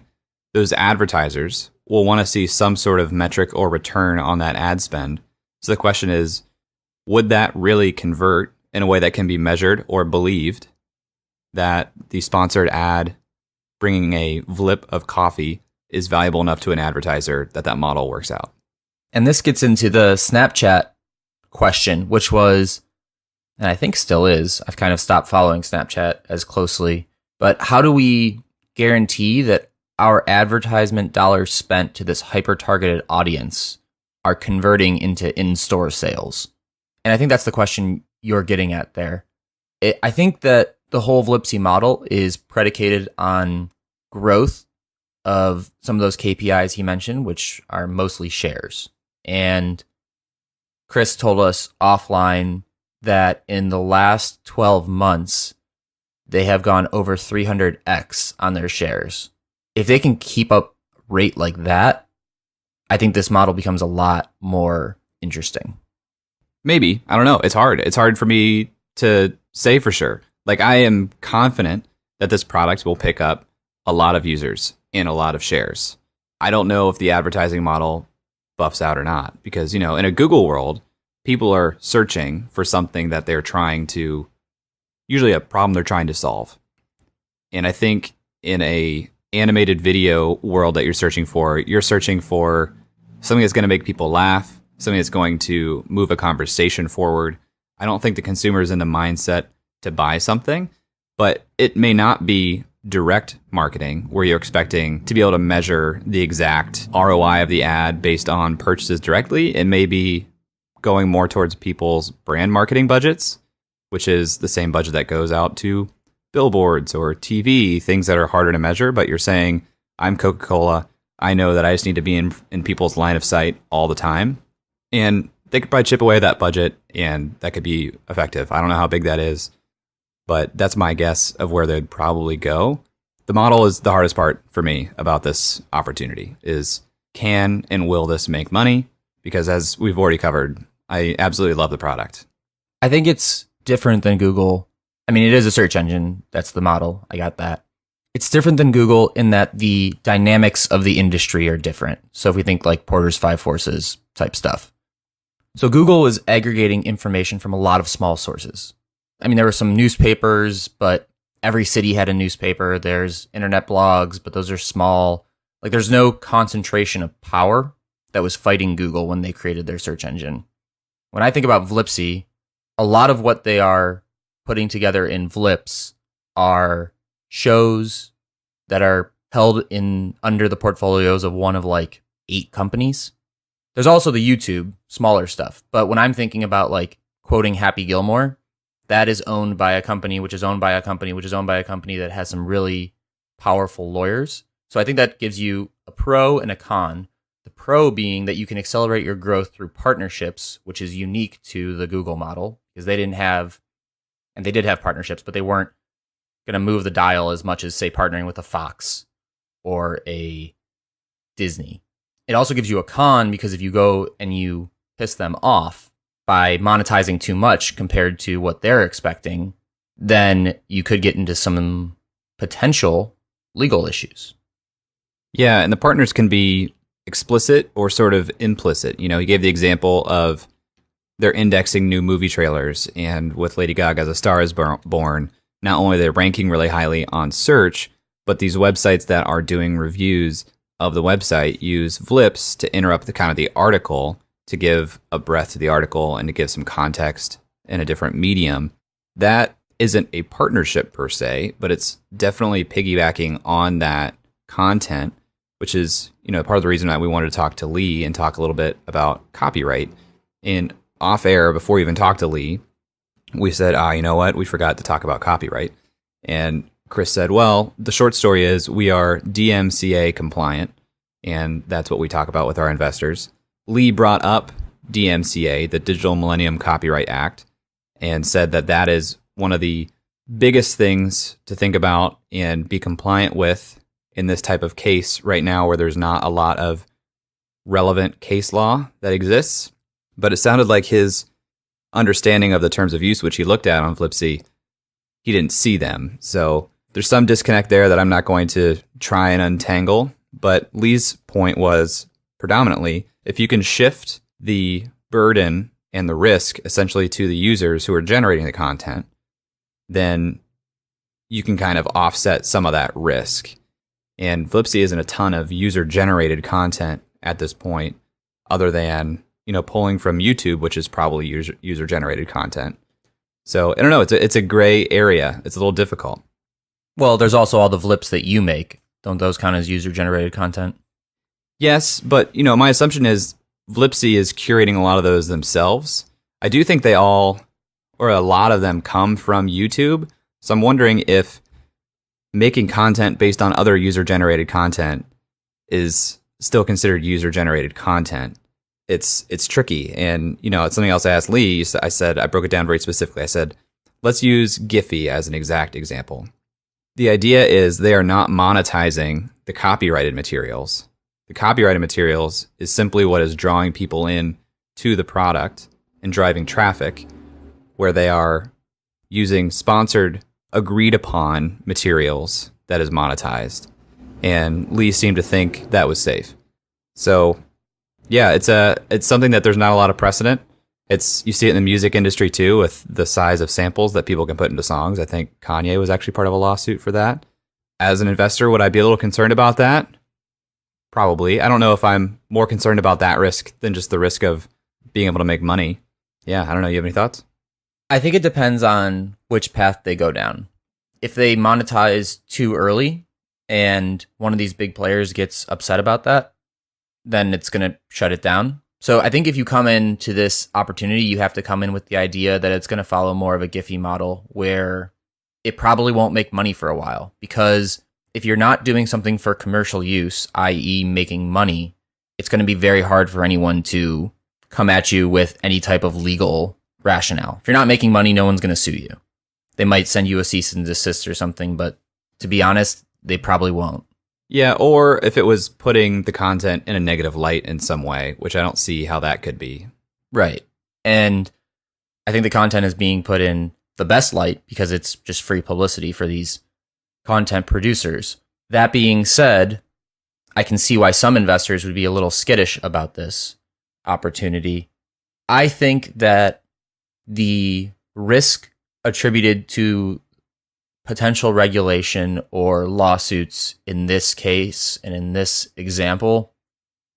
those advertisers will want to see some sort of metric or return on that ad spend. So the question is, would that really convert in a way that can be measured or believed that the sponsored ad bringing a Vlip of coffee is valuable enough to an advertiser that that model works out? And this gets into the Snapchat question, which was, and I think still is, I've kind of stopped following Snapchat as closely, but how do we guarantee that our advertisement dollars spent to this hyper-targeted audience are converting into in-store sales? And I think that's the question you're getting at there. I think that the whole Vlipsy model is predicated on growth of some of those KPIs he mentioned, which are mostly shares. And Chris told us offline that in the last 12 months, they have gone over 300x on their shares. If they can keep up rate like that, I think this model becomes a lot more interesting. Maybe. I don't know. It's hard. It's hard for me to say for sure. Like, I am confident that this product will pick up a lot of users and a lot of shares. I don't know if the advertising model buffs out or not, because, you know, in a Google world, people are searching for something that they're trying to, usually a problem they're trying to solve. And I think in a animated video world that you're searching for something that's going to make people laugh, something that's going to move a conversation forward. I don't think the consumer is in the mindset to buy something, but it may not be direct marketing where you're expecting to be able to measure the exact ROI of the ad based on purchases directly. It may be going more towards people's brand marketing budgets, which is the same budget that goes out to billboards or TV, things that are harder to measure. But you're saying, I'm Coca-Cola. I know that I just need to be in people's line of sight all the time. And they could probably chip away at that budget, and that could be effective. I don't know how big that is, but that's my guess of where they'd probably go. The model is the hardest part for me about this opportunity, is can and will this make money? Because as we've already covered, I absolutely love the product. I think it's different than Google. I mean, it is a search engine. That's the model. I got that. It's different than Google in that the dynamics of the industry are different. So if we think like Porter's Five Forces type stuff. So Google is aggregating information from a lot of small sources. I mean, there were some newspapers, but every city had a newspaper. There's internet blogs, but those are small. Like, there's no concentration of power that was fighting Google when they created their search engine. When I think about Vlipsy, a lot of what they are putting together in Vlips are shows that are held in under the portfolios of one of like 8 companies. There's also the YouTube, smaller stuff. But when I'm thinking about like quoting Happy Gilmore, that is owned by a company, which is owned by a company, which is owned by a company that has some really powerful lawyers. So I think that gives you a pro and a con. The pro being that you can accelerate your growth through partnerships, which is unique to the Google model because they didn't have, and they did have partnerships, but they weren't going to move the dial as much as, say, partnering with a Fox or a Disney. It also gives you a con because if you go and you piss them off by monetizing too much compared to what they're expecting, then you could get into some potential legal issues. Yeah, and the partners can be explicit or sort of implicit. You know, he gave the example of they're indexing new movie trailers, and with Lady Gaga's A Star Is Born, not only they're ranking really highly on search, but these websites that are doing reviews of the website use Vlips to interrupt the kind of the article to give a breath to the article and to give some context in a different medium. That isn't a partnership per se, but it's definitely piggybacking on that content, which is, you know, part of the reason that we wanted to talk to Lee and talk a little bit about copyright. And off air, before we even talked to Lee, we said, you know what, we forgot to talk about copyright. And Chris said, well, the short story is we are DMCA compliant, and that's what we talk about with our investors. Lee brought up DMCA, the Digital Millennium Copyright Act, and said that that is one of the biggest things to think about and be compliant with in this type of case right now where there's not a lot of relevant case law that exists. But it sounded like his understanding of the terms of use, which he looked at on Vlipsy, he didn't see them. So there's some disconnect there that I'm not going to try and untangle. But Lee's point was predominantly, if you can shift the burden and the risk essentially to the users who are generating the content, then you can kind of offset some of that risk. And Vlipsy isn't a ton of user-generated content at this point, other than, you know, pulling from YouTube, which is probably user-generated content. So I don't know. It's a gray area. It's a little difficult. Well, there's also all the Vlips that you make. Don't those count as user-generated content? Yes, but, you know, my assumption is Vlipsy is curating a lot of those themselves. I do think they all, or a lot of them, come from YouTube. So I'm wondering if making content based on other user-generated content is still considered user-generated content. It's tricky. And, you know, it's something else I asked Lee. I said, I broke it down very specifically. I said, let's use Giphy as an exact example. The idea is they are not monetizing the copyrighted materials. The copyrighted materials is simply what is drawing people in to the product and driving traffic, where they are using sponsored, agreed upon materials that is monetized. And Lee seemed to think that was safe. So yeah, it's something that there's not a lot of precedent. You see it in the music industry too, with the size of samples that people can put into songs. I think Kanye was actually part of a lawsuit for that. As an investor, would I be a little concerned about that? Probably. I don't know if I'm more concerned about that risk than just the risk of being able to make money. Yeah, I don't know. You have any thoughts? I think it depends on which path they go down. If they monetize too early and one of these big players gets upset about that, then it's going to shut it down. So I think if you come into this opportunity, you have to come in with the idea that it's going to follow more of a Giphy model where it probably won't make money for a while. Because if you're not doing something for commercial use, i.e. making money, it's going to be very hard for anyone to come at you with any type of legal rationale. If you're not making money, no one's going to sue you. They might send you a cease and desist or something, but to be honest, they probably won't. Yeah, or if it was putting the content in a negative light in some way, which I don't see how that could be. Right. And I think the content is being put in the best light because it's just free publicity for these content producers. That being said, I can see why some investors would be a little skittish about this opportunity. I think that the risk attributed to potential regulation or lawsuits in this case and in this example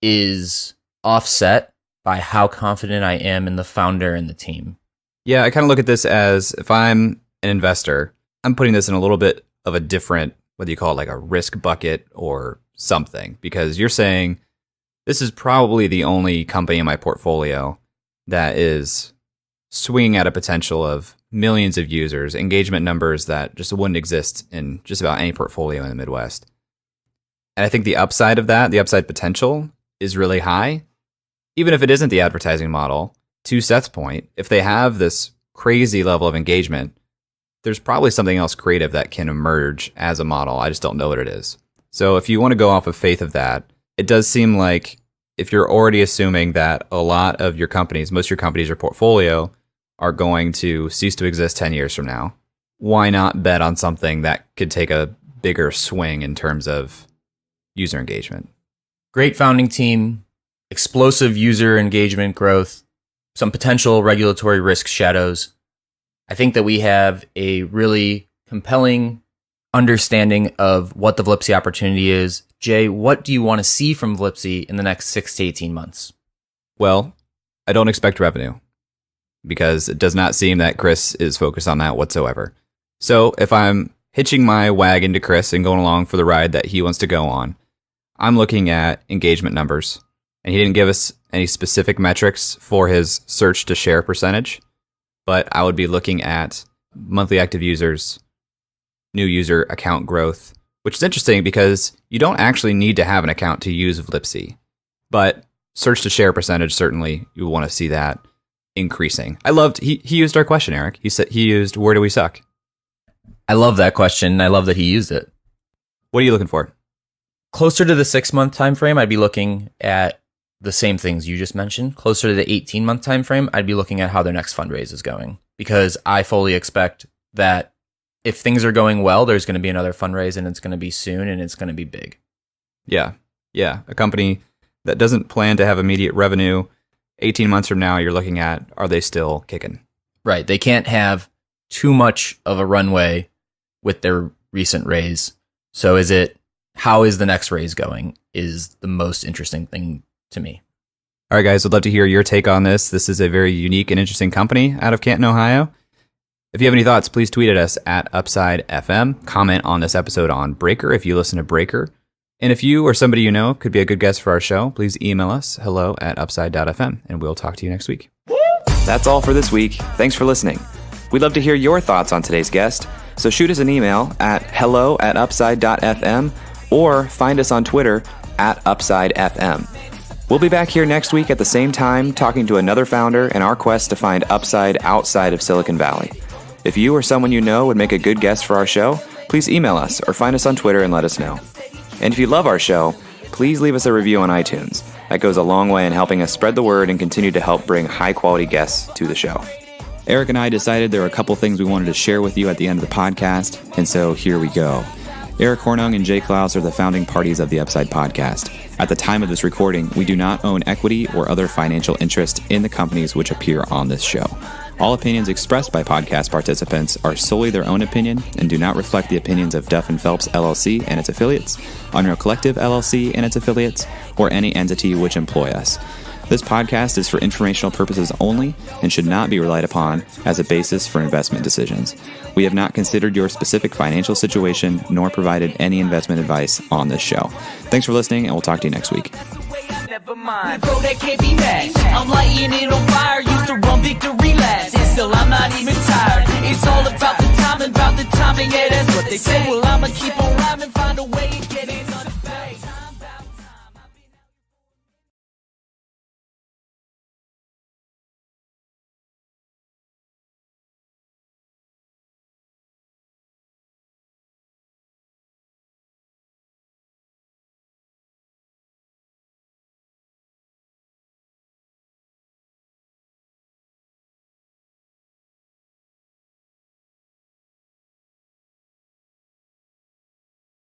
is offset by how confident I am in the founder and the team. Yeah, I kind of look at this as if I'm an investor, I'm putting this in a little bit of a different, whether you call it like a risk bucket or something, because you're saying this is probably the only company in my portfolio that is swinging at a potential of millions of users, engagement numbers that just wouldn't exist in just about any portfolio in the Midwest. And I think the upside of that, the upside potential, is really high. Even if it isn't the advertising model, to Seth's point, if they have this crazy level of engagement, there's probably something else creative that can emerge as a model. I just don't know what it is. So if you want to go off of faith of that, it does seem like if you're already assuming that a lot of your companies, most of your companies or portfolio are going to cease to exist 10 years from now, why not bet on something that could take a bigger swing in terms of user engagement? Great founding team, explosive user engagement growth, some potential regulatory risk shadows. I think that we have a really compelling understanding of what the Vlipsy opportunity is. Jay, what do you want to see from Vlipsy in the next 6 to 18 months? Well, I don't expect revenue because it does not seem that Chris is focused on that whatsoever. So if I'm hitching my wagon to Chris and going along for the ride that he wants to go on, I'm looking at engagement numbers. And he didn't give us any specific metrics for his search to share percentage, but I would be looking at monthly active users, new user account growth, which is interesting because you don't actually need to have an account to use Vlipsy. But search to share percentage, certainly you want to see that increasing. I loved, he used our question, Eric. He used, where do we suck? I love that question. I love that he used it. What are you looking for? Closer to the 6-month time frame, I'd be looking at the same things you just mentioned. Closer to the 18-month time frame, I'd be looking at how their next fundraise is going, because I fully expect that if things are going well, there's going to be another fundraise, and it's going to be soon, and it's going to be big. Yeah. A company that doesn't plan to have immediate revenue, 18 months from now, you're looking at, are they still kicking? Right. They can't have too much of a runway with their recent raise. So how is the next raise going is the most interesting thing to me. All right, guys, I'd love to hear your take on this. This is a very unique and interesting company out of Canton, Ohio. If you have any thoughts, please tweet at us at Upside FM. Comment on this episode on Breaker if you listen to Breaker. And if you or somebody you know could be a good guest for our show, please email us hello@upside.fm, and we'll talk to you next week. That's all for this week. Thanks for listening. We'd love to hear your thoughts on today's guest, so shoot us an email at hello@upside.fm or find us on Twitter at UpsideFM. We'll be back here next week at the same time talking to another founder in our quest to find upside outside of Silicon Valley. If you or someone you know would make a good guest for our show, please email us or find us on Twitter and let us know. And if you love our show, please leave us a review on iTunes. That goes a long way in helping us spread the word and continue to help bring high-quality guests to the show. Eric and I decided there were a couple things we wanted to share with you at the end of the podcast, and so here we go. Eric Hornung and Jay Klaus are the founding parties of the Upside podcast. At the time of this recording, we do not own equity or other financial interest in the companies which appear on this show. All opinions expressed by podcast participants are solely their own opinion and do not reflect the opinions of Duff & Phelps LLC and its affiliates, Unreal Collective LLC and its affiliates, or any entity which employ us. This podcast is for informational purposes only and should not be relied upon as a basis for investment decisions. We have not considered your specific financial situation nor provided any investment advice on this show. Thanks for listening, and we'll talk to you next week. Never mind, bro, that can't be matched. I'm lighting it on fire, used to run victory laps, and still I'm not even tired. It's all about the timing, yeah, that's what they say. Well, I'ma keep on